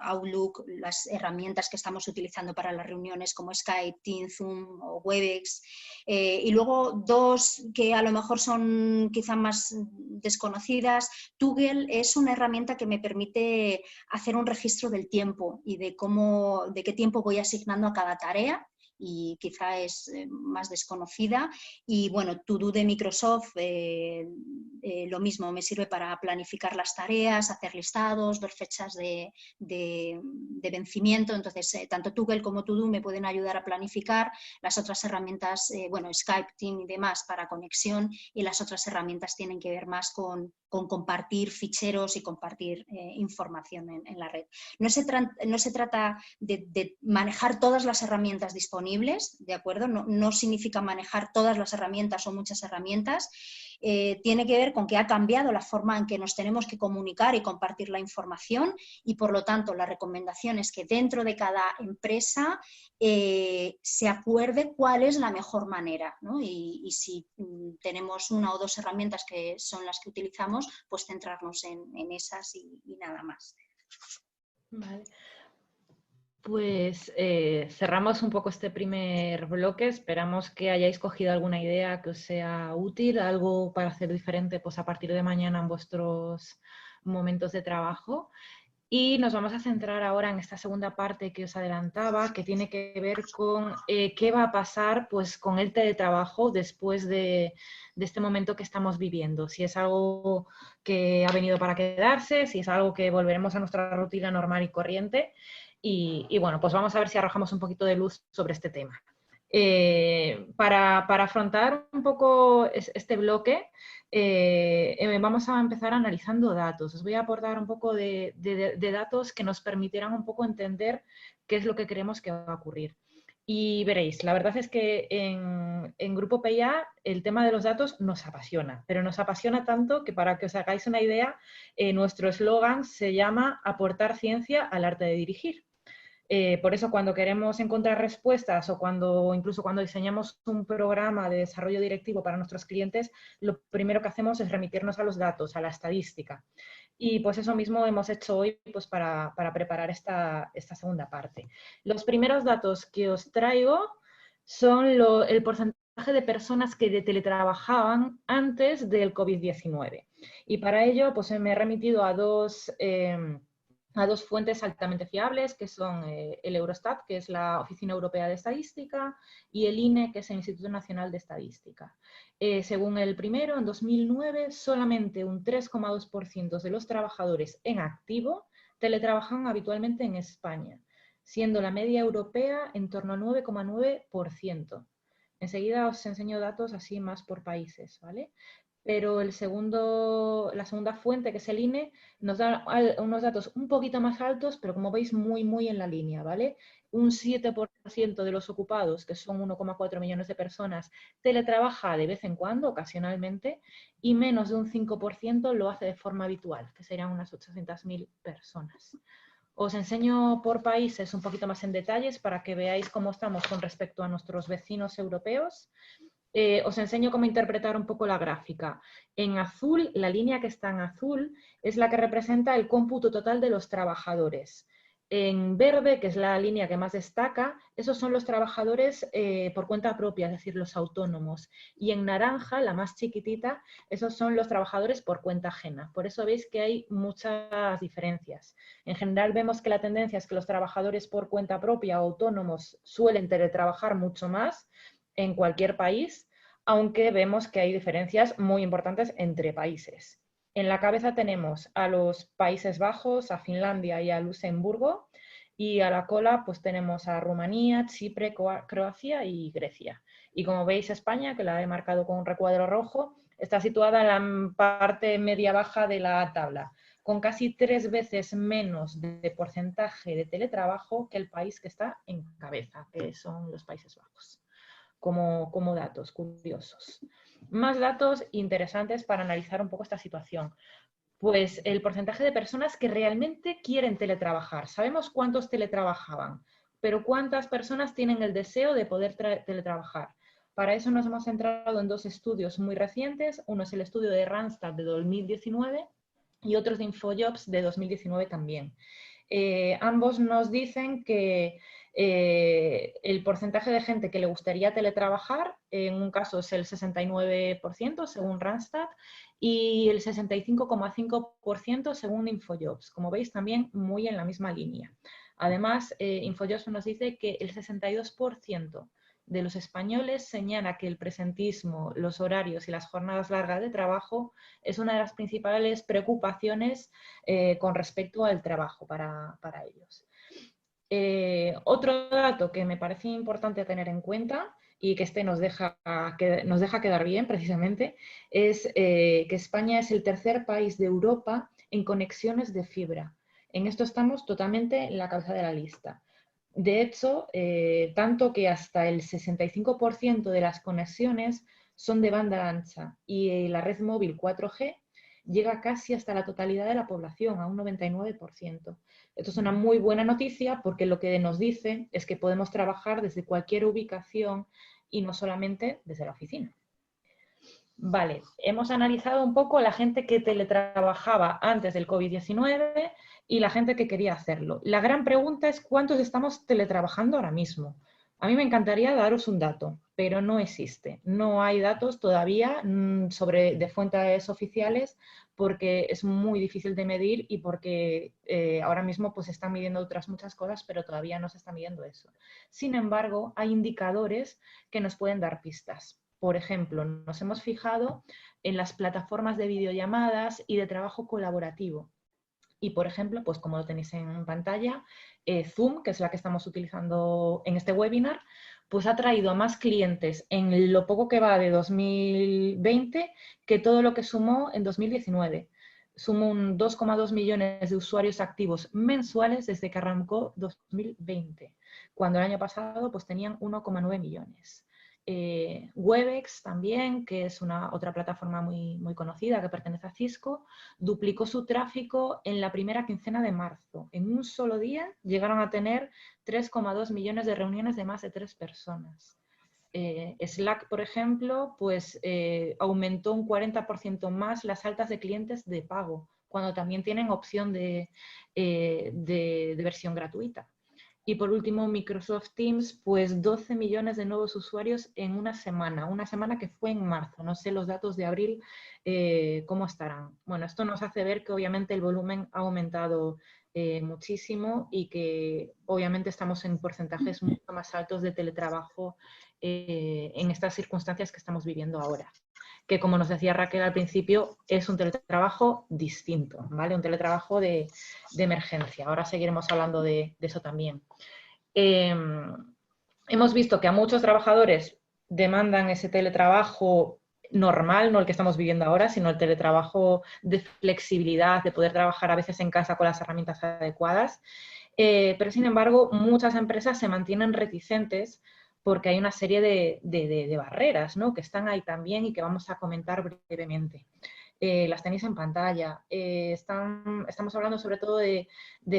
Outlook, las herramientas que estamos utilizando para las reuniones como Skype, Teams, Zoom o Webex. Y luego dos que a lo mejor son quizá más desconocidas. Toggle es una herramienta que me permite hacer un registro del tiempo y de qué tiempo voy asignando a cada tarea, y quizá es más desconocida. Y bueno, To Do de Microsoft, lo mismo, me sirve para planificar las tareas, hacer listados, ver fechas de vencimiento. Entonces, tanto Toggle como To Do me pueden ayudar a planificar. Las otras herramientas, bueno, Skype, Team y demás para conexión, y las otras herramientas tienen que ver más con compartir ficheros y compartir información en la red. No se trata de manejar todas las herramientas disponibles, ¿de acuerdo? No significa manejar todas las herramientas o muchas herramientas. Tiene que ver con que ha cambiado la forma en que nos tenemos que comunicar y compartir la información, y por lo tanto la recomendación es que dentro de cada empresa se acuerde cuál es la mejor manera, ¿no? Y si tenemos una o dos herramientas que son las que utilizamos, pues centrarnos en esas y nada más. Vale. Pues cerramos un poco este primer bloque. Esperamos que hayáis cogido alguna idea que os sea útil, algo para hacer diferente pues, a partir de mañana en vuestros momentos de trabajo. Y nos vamos a centrar ahora en esta segunda parte que os adelantaba, que tiene que ver con qué va a pasar pues, con el teletrabajo después de este momento que estamos viviendo. Si es algo que ha venido para quedarse, si es algo que volveremos a nuestra rutina normal y corriente. Y bueno, pues vamos a ver si arrojamos un poquito de luz sobre este tema. Para afrontar un poco este bloque, vamos a empezar analizando datos. Os voy a aportar un poco de datos que nos permitirán un poco entender qué es lo que creemos que va a ocurrir. Y veréis, la verdad es que en Grupo PIA el tema de los datos nos apasiona, pero nos apasiona tanto que para que os hagáis una idea, nuestro eslogan se llama Aportar ciencia al arte de dirigir. Por eso cuando queremos encontrar respuestas o incluso cuando diseñamos un programa de desarrollo directivo para nuestros clientes, lo primero que hacemos es remitirnos a los datos, a la estadística. Y pues eso mismo hemos hecho hoy pues, para preparar esta segunda parte. Los primeros datos que os traigo son el porcentaje de personas que teletrabajaban antes del COVID-19. Y para ello pues me he remitido a dos fuentes altamente fiables, que son el Eurostat, que es la Oficina Europea de Estadística, y el INE, que es el Instituto Nacional de Estadística. Según el primero, en 2009, solamente un 3,2% de los trabajadores en activo teletrabajan habitualmente en España, siendo la media europea en torno al 9,9%. Enseguida os enseño datos así más por países, ¿vale? Pero la segunda fuente, que es el INE, nos da unos datos un poquito más altos, pero como veis muy en la línea, ¿vale? Un 7% de los ocupados, que son 1,4 millones de personas, teletrabaja de vez en cuando, ocasionalmente, y menos de un 5% lo hace de forma habitual, que serían unas 800.000 personas. Os enseño por países un poquito más en detalles para que veáis cómo estamos con respecto a nuestros vecinos europeos. Os enseño cómo interpretar un poco la gráfica. En azul, la línea que está en azul es la que representa el cómputo total de los trabajadores. En verde, que es la línea que más destaca, esos son los trabajadores por cuenta propia, es decir, los autónomos. Y en naranja, la más chiquitita, esos son los trabajadores por cuenta ajena. Por eso veis que hay muchas diferencias. En general vemos que la tendencia es que los trabajadores por cuenta propia o autónomos suelen teletrabajar mucho más en cualquier país, aunque vemos que hay diferencias muy importantes entre países. En la cabeza tenemos a los Países Bajos, a Finlandia y a Luxemburgo, y a la cola pues tenemos a Rumanía, Chipre, Croacia y Grecia. Y como veis, España, que la he marcado con un recuadro rojo, está situada en la parte media-baja de la tabla, con casi 3 veces menos de porcentaje de teletrabajo que el país que está en cabeza, que son los Países Bajos. Como datos curiosos. Más datos interesantes para analizar un poco esta situación. Pues el porcentaje de personas que realmente quieren teletrabajar. Sabemos cuántos teletrabajaban, pero ¿cuántas personas tienen el deseo de poder teletrabajar? Para eso nos hemos centrado en dos estudios muy recientes. Uno es el estudio de Randstad de 2019 y otros de InfoJobs de 2019 también. Ambos nos dicen que el porcentaje de gente que le gustaría teletrabajar, en un caso es el 69% según Randstad y el 65,5% según InfoJobs. Como veis, también muy en la misma línea. Además, InfoJobs nos dice que el 62% de los españoles señala que el presentismo, los horarios y las jornadas largas de trabajo es una de las principales preocupaciones con respecto al trabajo para ellos. Otro dato que me parece importante tener en cuenta y que nos deja quedar bien precisamente es que España es el tercer país de Europa en conexiones de fibra. En esto estamos totalmente en la cabeza de la lista. De hecho, tanto que hasta el 65% de las conexiones son de banda ancha y la red móvil 4G llega casi hasta la totalidad de la población, a un 99%. Esto es una muy buena noticia porque lo que nos dice es que podemos trabajar desde cualquier ubicación y no solamente desde la oficina. Vale, hemos analizado un poco la gente que teletrabajaba antes del COVID-19 y la gente que quería hacerlo. La gran pregunta es ¿cuántos estamos teletrabajando ahora mismo? A mí me encantaría daros un dato, pero no existe. No hay datos todavía de fuentes oficiales porque es muy difícil de medir y porque ahora mismo pues se están midiendo otras muchas cosas, pero todavía no se está midiendo eso. Sin embargo, hay indicadores que nos pueden dar pistas. Por ejemplo, nos hemos fijado en las plataformas de videollamadas y de trabajo colaborativo. Y, por ejemplo, pues como lo tenéis en pantalla, Zoom, que es la que estamos utilizando en este webinar, pues ha traído a más clientes en lo poco que va de 2020 que todo lo que sumó en 2019. Sumó un 2,2 millones de usuarios activos mensuales desde que arrancó 2020, cuando el año pasado pues tenían 1,9 millones. Webex también, que es otra plataforma muy conocida que pertenece a Cisco, duplicó su tráfico en la primera quincena de marzo. En un solo día llegaron a tener 3,2 millones de reuniones de más de 3 personas. Slack, por ejemplo, pues aumentó un 40% más las altas de clientes de pago, cuando también tienen opción de versión gratuita. Y por último, Microsoft Teams, pues 12 millones de nuevos usuarios en una semana que fue en marzo. No sé los datos de abril cómo estarán. Bueno, esto nos hace ver que obviamente el volumen ha aumentado muchísimo y que obviamente estamos en porcentajes mucho más altos de teletrabajo en estas circunstancias que estamos viviendo ahora. Que como nos decía Raquel al principio, es un teletrabajo distinto, ¿vale? Un teletrabajo de emergencia. Ahora seguiremos hablando de eso también. Hemos visto que a muchos trabajadores demandan ese teletrabajo normal, no el que estamos viviendo ahora, sino el teletrabajo de flexibilidad, de poder trabajar a veces en casa con las herramientas adecuadas. Pero sin embargo, muchas empresas se mantienen reticentes porque hay una serie de barreras, ¿no?, que están ahí también y que vamos a comentar brevemente. Las tenéis en pantalla. Estamos hablando sobre todo de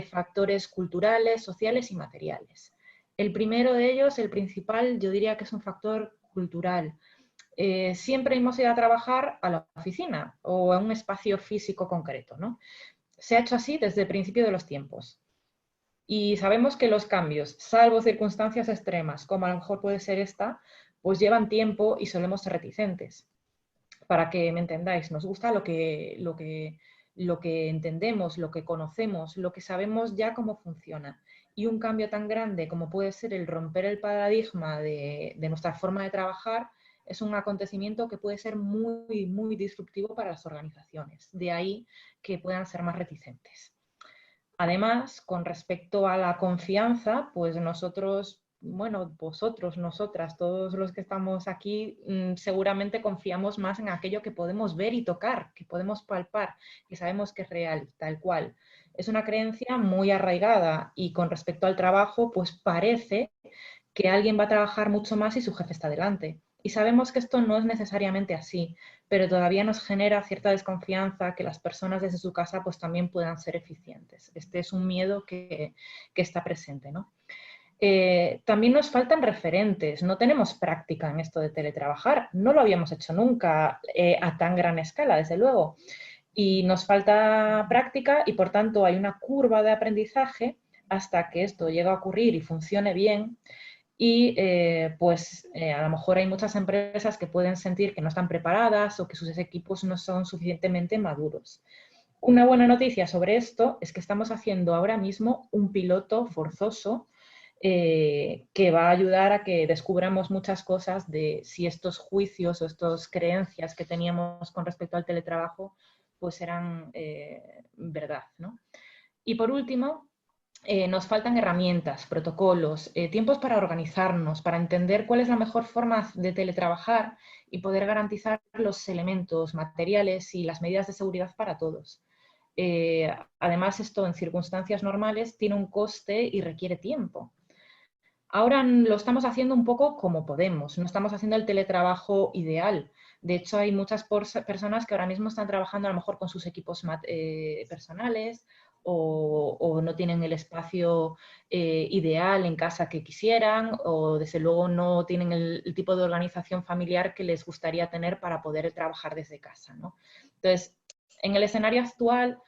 factores culturales, sociales y materiales. El primero de ellos, el principal, yo diría que es un factor cultural. Siempre hemos ido a trabajar a la oficina o a un espacio físico concreto, ¿no? Se ha hecho así desde el principio de los tiempos. Y sabemos que los cambios, salvo circunstancias extremas, como a lo mejor puede ser esta, pues llevan tiempo y solemos ser reticentes. Para que me entendáis, nos gusta lo que entendemos, lo que conocemos, lo que sabemos ya cómo funciona. Y un cambio tan grande como puede ser el romper el paradigma de nuestra forma de trabajar es un acontecimiento que puede ser muy disruptivo para las organizaciones. De ahí que puedan ser más reticentes. Además, con respecto a la confianza, pues nosotros, bueno, vosotros, nosotras, todos los que estamos aquí, seguramente confiamos más en aquello que podemos ver y tocar, que podemos palpar, que sabemos que es real, tal cual. Es una creencia muy arraigada y con respecto al trabajo, pues parece que alguien va a trabajar mucho más si su jefe está delante. Y sabemos que esto no es necesariamente así, pero todavía nos genera cierta desconfianza que las personas desde su casa pues también puedan ser eficientes. Este es un miedo que está presente, ¿no? También nos faltan referentes, no tenemos práctica en esto de teletrabajar, no lo habíamos hecho nunca a tan gran escala, desde luego. Y nos falta práctica y por tanto hay una curva de aprendizaje hasta que esto llegue a ocurrir y funcione bien. Y a lo mejor hay muchas empresas que pueden sentir que no están preparadas o que sus equipos no son suficientemente maduros. Una buena noticia sobre esto es que estamos haciendo ahora mismo un piloto forzoso que va a ayudar a que descubramos muchas cosas de si estos juicios o estas creencias que teníamos con respecto al teletrabajo pues eran verdad, ¿no? Y por último, nos faltan herramientas, protocolos, tiempos para organizarnos, para entender cuál es la mejor forma de teletrabajar y poder garantizar los elementos materiales y las medidas de seguridad para todos. Además, esto en circunstancias normales tiene un coste y requiere tiempo. Ahora lo estamos haciendo un poco como podemos, no estamos haciendo el teletrabajo ideal. De hecho, hay muchas personas que ahora mismo están trabajando a lo mejor con sus equipos personales o no tienen el espacio ideal en casa que quisieran, o desde luego no tienen el tipo de organización familiar que les gustaría tener para poder trabajar desde casa, ¿no? Entonces, en el escenario actual,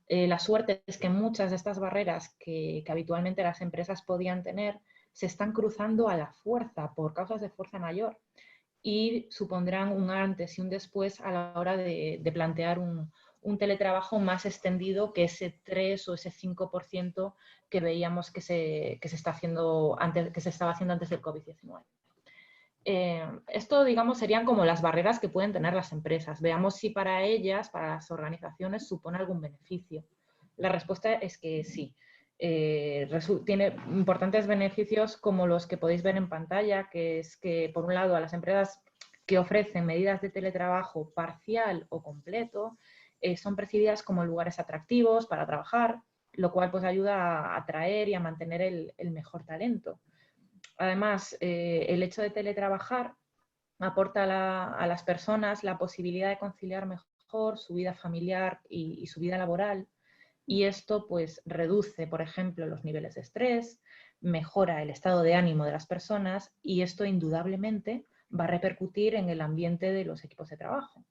la suerte es que muchas de estas barreras que habitualmente las empresas podían tener se están cruzando a la fuerza, por causas de fuerza mayor, y supondrán un antes y un después a la hora de plantear un teletrabajo más extendido que ese 3 o ese 5% que veíamos que se estaba haciendo antes del COVID-19. Esto, digamos, serían como las barreras que pueden tener las empresas. Veamos si para ellas, para las organizaciones, supone algún beneficio. La respuesta es que sí. Tiene importantes beneficios como los que podéis ver en pantalla, que es que, por un lado, a las empresas que ofrecen medidas de teletrabajo parcial o completo, son percibidas como lugares atractivos para trabajar, lo cual pues ayuda a atraer y a mantener el mejor talento. Además, el hecho de teletrabajar aporta a las personas la posibilidad de conciliar mejor su vida familiar y su vida laboral, y esto pues reduce, por ejemplo, los niveles de estrés, mejora el estado de ánimo de las personas, y esto indudablemente va a repercutir en el ambiente de los equipos de trabajo.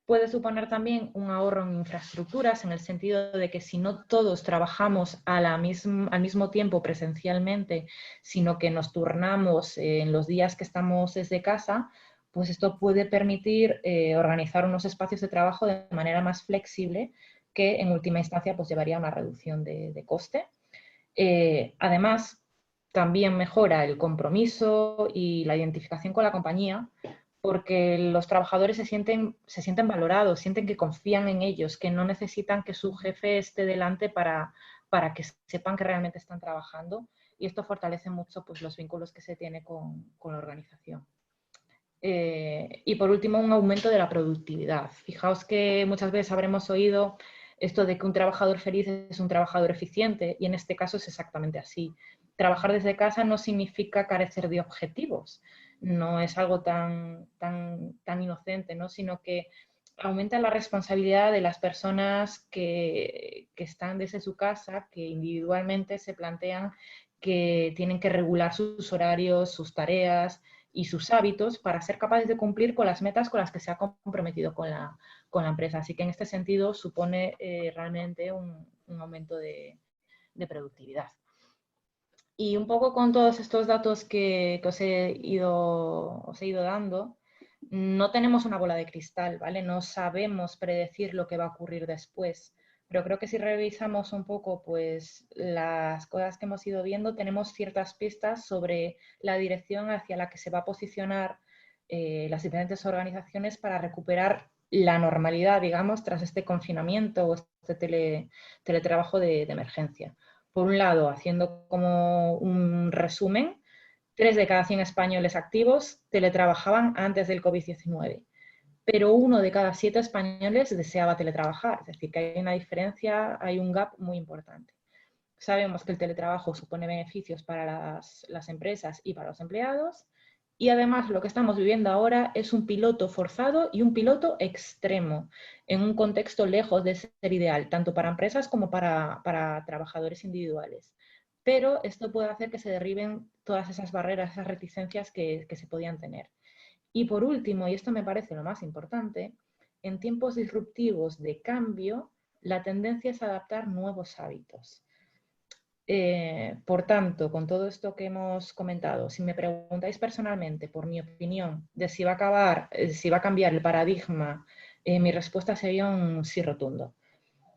Puede suponer también un ahorro en infraestructuras, en el sentido de que si no todos trabajamos al mismo tiempo presencialmente, sino que nos turnamos en los días que estamos desde casa, pues esto puede permitir organizar unos espacios de trabajo de manera más flexible, que en última instancia pues llevaría a una reducción de coste. Además, también mejora el compromiso y la identificación con la compañía, porque los trabajadores se sienten valorados, sienten que confían en ellos, que no necesitan que su jefe esté delante para que sepan que realmente están trabajando, y esto fortalece mucho pues, los vínculos que se tiene con la organización. Y por último, un aumento de la productividad. Fijaos que muchas veces habremos oído esto de que un trabajador feliz es un trabajador eficiente, y en este caso es exactamente así. Trabajar desde casa no significa carecer de objetivos, no es algo tan inocente, ¿no? Sino que aumenta la responsabilidad de las personas que están desde su casa, que individualmente se plantean que tienen que regular sus horarios, sus tareas y sus hábitos para ser capaces de cumplir con las metas con las que se ha comprometido con la empresa. Así que en este sentido supone realmente un aumento de productividad. Y un poco con todos estos datos que os he ido dando, no tenemos una bola de cristal, ¿vale? No sabemos predecir lo que va a ocurrir después, pero creo que si revisamos un poco pues, las cosas que hemos ido viendo, tenemos ciertas pistas sobre la dirección hacia la que se va a posicionar las diferentes organizaciones para recuperar la normalidad, digamos, tras este confinamiento o este teletrabajo de emergencia. Por un lado, haciendo como un resumen, 3 de cada 100 españoles activos teletrabajaban antes del COVID-19, pero 1 de cada 7 españoles deseaba teletrabajar, es decir, que hay una diferencia, hay un gap muy importante. Sabemos que el teletrabajo supone beneficios para las empresas y para los empleados, y además lo que estamos viviendo ahora es un piloto forzado y un piloto extremo, en un contexto lejos de ser ideal, tanto para empresas como para trabajadores individuales. Pero esto puede hacer que se derriben todas esas barreras, esas reticencias que se podían tener. Y por último, y esto me parece lo más importante, en tiempos disruptivos de cambio, la tendencia es adaptar nuevos hábitos. Por tanto, con todo esto que hemos comentado, si me preguntáis personalmente por mi opinión de si va a cambiar el paradigma, mi respuesta sería un sí rotundo.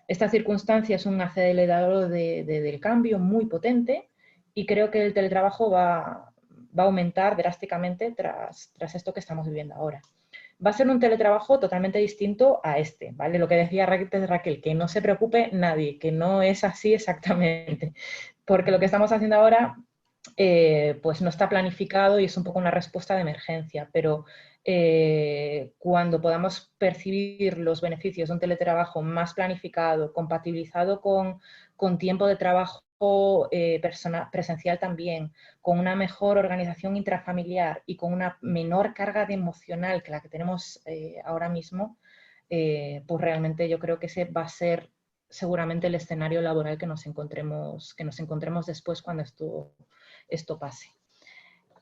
Esta circunstancia es un acelerador del cambio muy potente, y creo que el teletrabajo va a aumentar drásticamente tras esto que estamos viviendo ahora. Va a ser un teletrabajo totalmente distinto a este, ¿vale? Lo que decía Raquel, que no se preocupe nadie, que no es así exactamente, porque lo que estamos haciendo ahora pues no está planificado y es un poco una respuesta de emergencia, pero cuando podamos percibir los beneficios de un teletrabajo más planificado, compatibilizado con tiempo de trabajo presencial también, con una mejor organización intrafamiliar y con una menor carga emocional que la que tenemos ahora mismo, pues realmente yo creo que ese va a ser seguramente el escenario laboral que nos encontremos después cuando esto pase.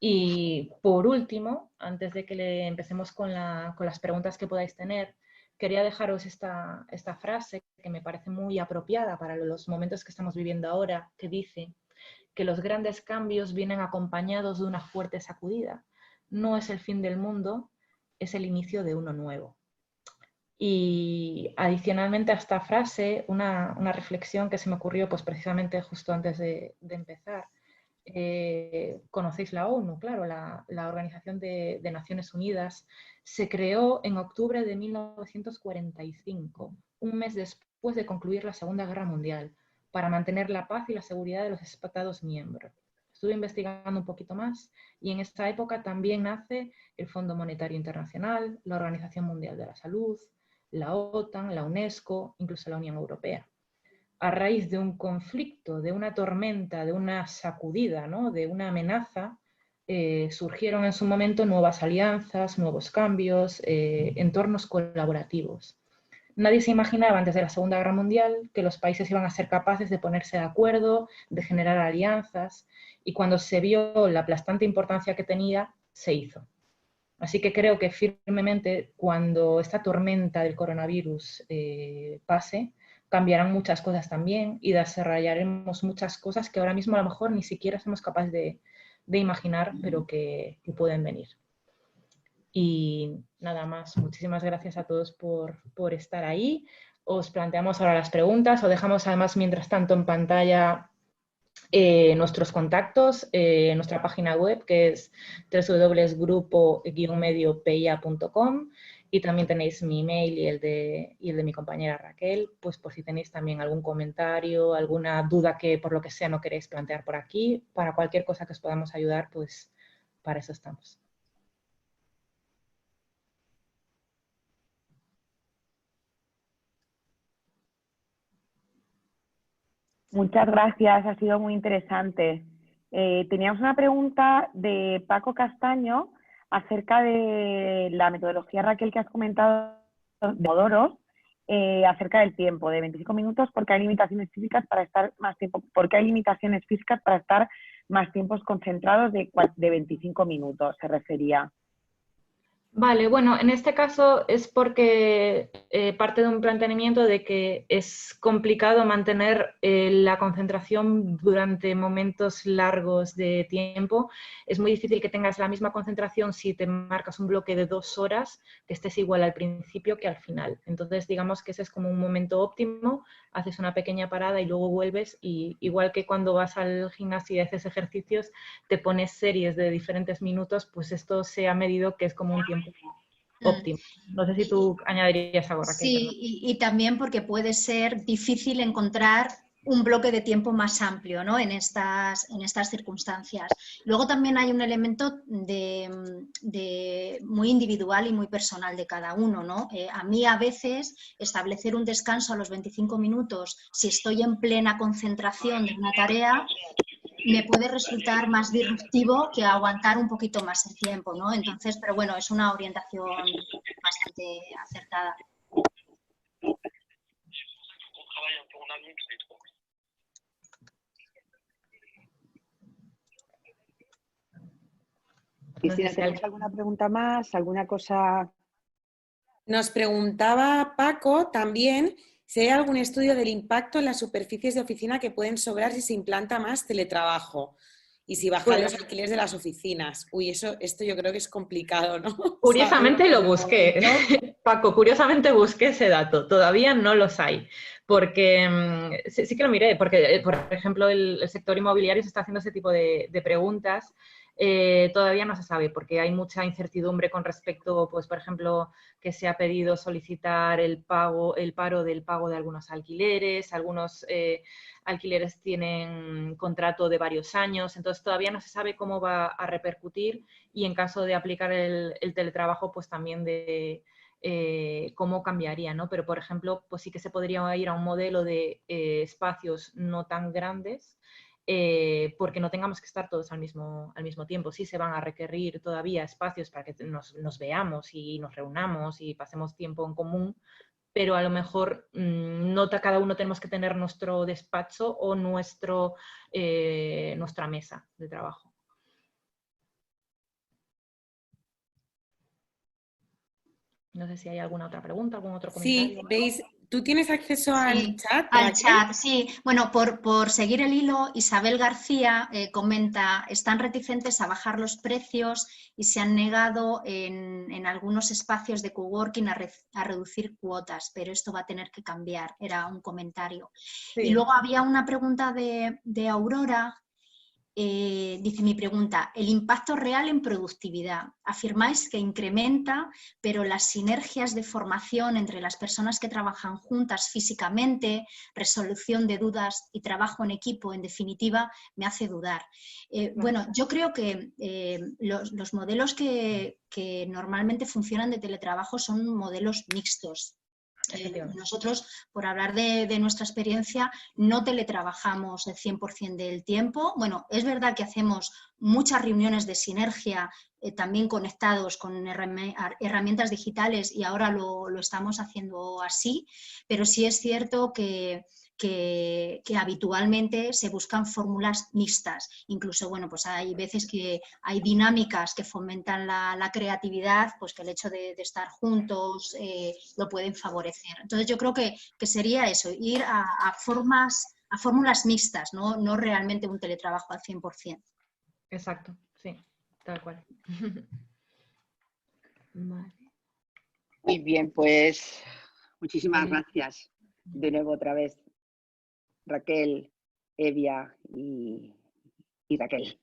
Y por último, antes de que empecemos con las preguntas que podáis tener, quería dejaros esta frase que me parece muy apropiada para los momentos que estamos viviendo ahora, que dice que los grandes cambios vienen acompañados de una fuerte sacudida. No es el fin del mundo, es el inicio de uno nuevo. Y adicionalmente a esta frase, una reflexión que se me ocurrió pues, precisamente justo antes de empezar. Conocéis la ONU, claro, la Organización de Naciones Unidas, se creó en octubre de 1945, un mes después de concluir la Segunda Guerra Mundial, para mantener la paz y la seguridad de los Estados miembros. Estuve investigando un poquito más y en esta época también nace el Fondo Monetario Internacional, la Organización Mundial de la Salud, la OTAN, la UNESCO, incluso la Unión Europea. A raíz de un conflicto, de una tormenta, de una sacudida, ¿no? De una amenaza, surgieron en su momento nuevas alianzas, nuevos cambios, entornos colaborativos. Nadie se imaginaba antes de la Segunda Guerra Mundial que los países iban a ser capaces de ponerse de acuerdo, de generar alianzas, y cuando se vio la aplastante importancia que tenía, se hizo. Así que creo que firmemente cuando esta tormenta del coronavirus pase, cambiarán muchas cosas también y desarrollaremos muchas cosas que ahora mismo a lo mejor ni siquiera somos capaces de imaginar, pero que pueden venir. Y nada más, muchísimas gracias a todos por estar ahí. Os planteamos ahora las preguntas, o dejamos además mientras tanto en pantalla nuestros contactos, nuestra página web que es www.grupo-mediopeia.com, y también tenéis mi email y el de mi compañera Raquel, pues por si tenéis también algún comentario, alguna duda que por lo que sea no queréis plantear por aquí, para cualquier cosa que os podamos ayudar, pues para eso estamos. Muchas gracias, ha sido muy interesante. Teníamos una pregunta de Paco Castaño acerca de la metodología, Raquel, que has comentado de Pomodoros, acerca del tiempo, de 25 minutos, porque hay limitaciones físicas para estar más tiempo, porque hay limitaciones físicas para estar más tiempos concentrados de 25 minutos, se refería. Vale, bueno, en este caso es porque parte de un planteamiento de que es complicado mantener la concentración durante momentos largos de tiempo. Es muy difícil que tengas la misma concentración si te marcas un bloque de 2 horas, que estés igual al principio que al final. Entonces, digamos que ese es como un momento óptimo, haces una pequeña parada y luego vuelves, y igual que cuando vas al gimnasio y haces ejercicios, te pones series de diferentes minutos, pues esto se ha medido que es como un tiempo óptimo. No sé si tú añadirías algo, Raquel. Sí, y también porque puede ser difícil encontrar un bloque de tiempo más amplio, ¿no? en estas circunstancias. Luego también hay un elemento de muy individual y muy personal de cada uno, ¿no? A mí a veces establecer un descanso a los 25 minutos, si estoy en plena concentración de una tarea, me puede resultar más disruptivo que aguantar un poquito más el tiempo, ¿no? Entonces, pero bueno, es una orientación bastante acertada. Cristina, ¿tenemos alguna pregunta más? ¿Alguna cosa? Nos preguntaba Paco también si hay algún estudio del impacto en las superficies de oficina que pueden sobrar si se implanta más teletrabajo y si bajan los alquileres de las oficinas. Uy, esto yo creo que es complicado, ¿no? Curiosamente lo busqué, ¿no? Paco, curiosamente busqué ese dato. Todavía no los hay, porque sí que lo miré, porque, por ejemplo, el sector inmobiliario se está haciendo ese tipo de preguntas. Todavía no se sabe, porque hay mucha incertidumbre con respecto, pues, por ejemplo, que se ha pedido solicitar el paro del pago de algunos alquileres, algunos alquileres tienen contrato de varios años, entonces todavía no se sabe cómo va a repercutir, y en caso de aplicar el teletrabajo, pues también de cómo cambiaría, ¿no? Pero, por ejemplo, pues sí que se podría ir a un modelo de espacios no tan grandes, porque no tengamos que estar todos al mismo tiempo. Sí se van a requerir todavía espacios para que nos veamos y nos reunamos y pasemos tiempo en común, pero a lo mejor cada uno tenemos que tener nuestro despacho o nuestra mesa de trabajo. No sé si hay alguna otra pregunta, algún otro comentario. Sí, veis, ¿tú tienes acceso al chat? Al chat, sí. Bueno, por seguir el hilo, Isabel García comenta, están reticentes a bajar los precios y se han negado en algunos espacios de coworking a reducir cuotas, pero esto va a tener que cambiar, era un comentario. Sí. Y luego había una pregunta de Aurora. Dice mi pregunta, el impacto real en productividad. Afirmáis que incrementa, pero las sinergias de formación entre las personas que trabajan juntas físicamente, resolución de dudas y trabajo en equipo, en definitiva, me hace dudar. Bueno, yo creo que los modelos que normalmente funcionan de teletrabajo son modelos mixtos. Nosotros, por hablar de nuestra experiencia, no teletrabajamos el 100% del tiempo. Bueno, es verdad que hacemos muchas reuniones de sinergia, también conectados con herramientas digitales y ahora lo estamos haciendo así, pero sí es cierto que habitualmente se buscan fórmulas mixtas. Incluso, bueno, pues hay veces que hay dinámicas que fomentan la creatividad, pues que el hecho de estar juntos lo pueden favorecer. Entonces yo creo que sería eso, ir a fórmulas mixtas, no realmente un teletrabajo al 100%. Exacto, sí, tal cual. Vale. Muy bien, pues muchísimas gracias de nuevo otra vez. Raquel, Evia y Raquel.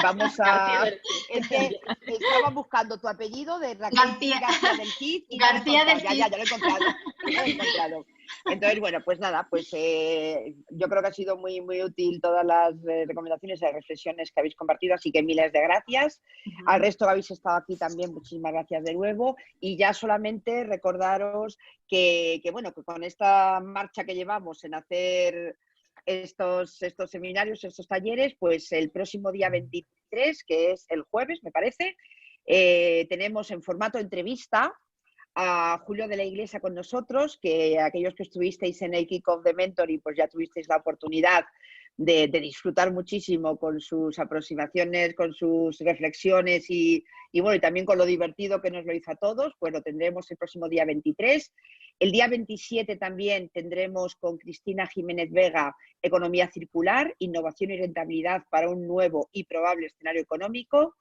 Vamos a... Es que estaba buscando tu apellido de Raquel García del Cid y García del Cid. Ya lo he encontrado. Entonces, bueno, pues nada, pues yo creo que ha sido muy, muy útil todas las recomendaciones y reflexiones que habéis compartido, así que miles de gracias. Al resto que habéis estado aquí también, muchísimas gracias de nuevo. Y ya solamente recordaros que bueno, que con esta marcha que llevamos en hacer estos seminarios, estos talleres, pues el próximo día 23, que es el jueves, me parece, tenemos en formato entrevista a Julio de la Iglesia con nosotros, que aquellos que estuvisteis en el Kick-Off de Mentoring, pues ya tuvisteis la oportunidad de disfrutar muchísimo con sus aproximaciones, con sus reflexiones y bueno, y también con lo divertido que nos lo hizo a todos. Pues lo tendremos el próximo día 23. El día 27 también tendremos con Cristina Jiménez Vega Economía Circular, Innovación y Rentabilidad para un nuevo y probable escenario económico.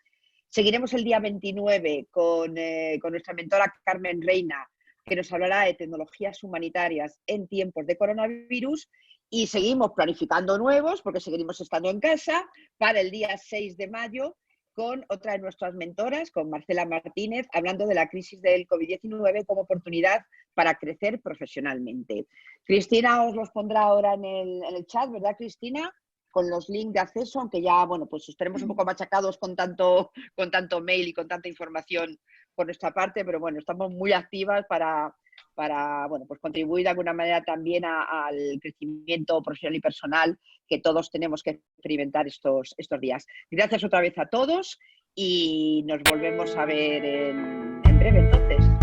Seguiremos el día 29 con nuestra mentora Carmen Reina, que nos hablará de tecnologías humanitarias en tiempos de coronavirus. Y seguimos planificando nuevos, porque seguiremos estando en casa, para el día 6 de mayo con otra de nuestras mentoras, con Marcela Martínez, hablando de la crisis del COVID-19 como oportunidad para crecer profesionalmente. Cristina os los pondrá ahora en el chat, ¿verdad, Cristina? Con los links de acceso, aunque ya, bueno, pues estaremos un poco machacados con tanto mail y con tanta información por nuestra parte, pero bueno, estamos muy activas para bueno, pues contribuir de alguna manera también al crecimiento profesional y personal que todos tenemos que experimentar estos días. Gracias otra vez a todos y nos volvemos a ver en breve entonces.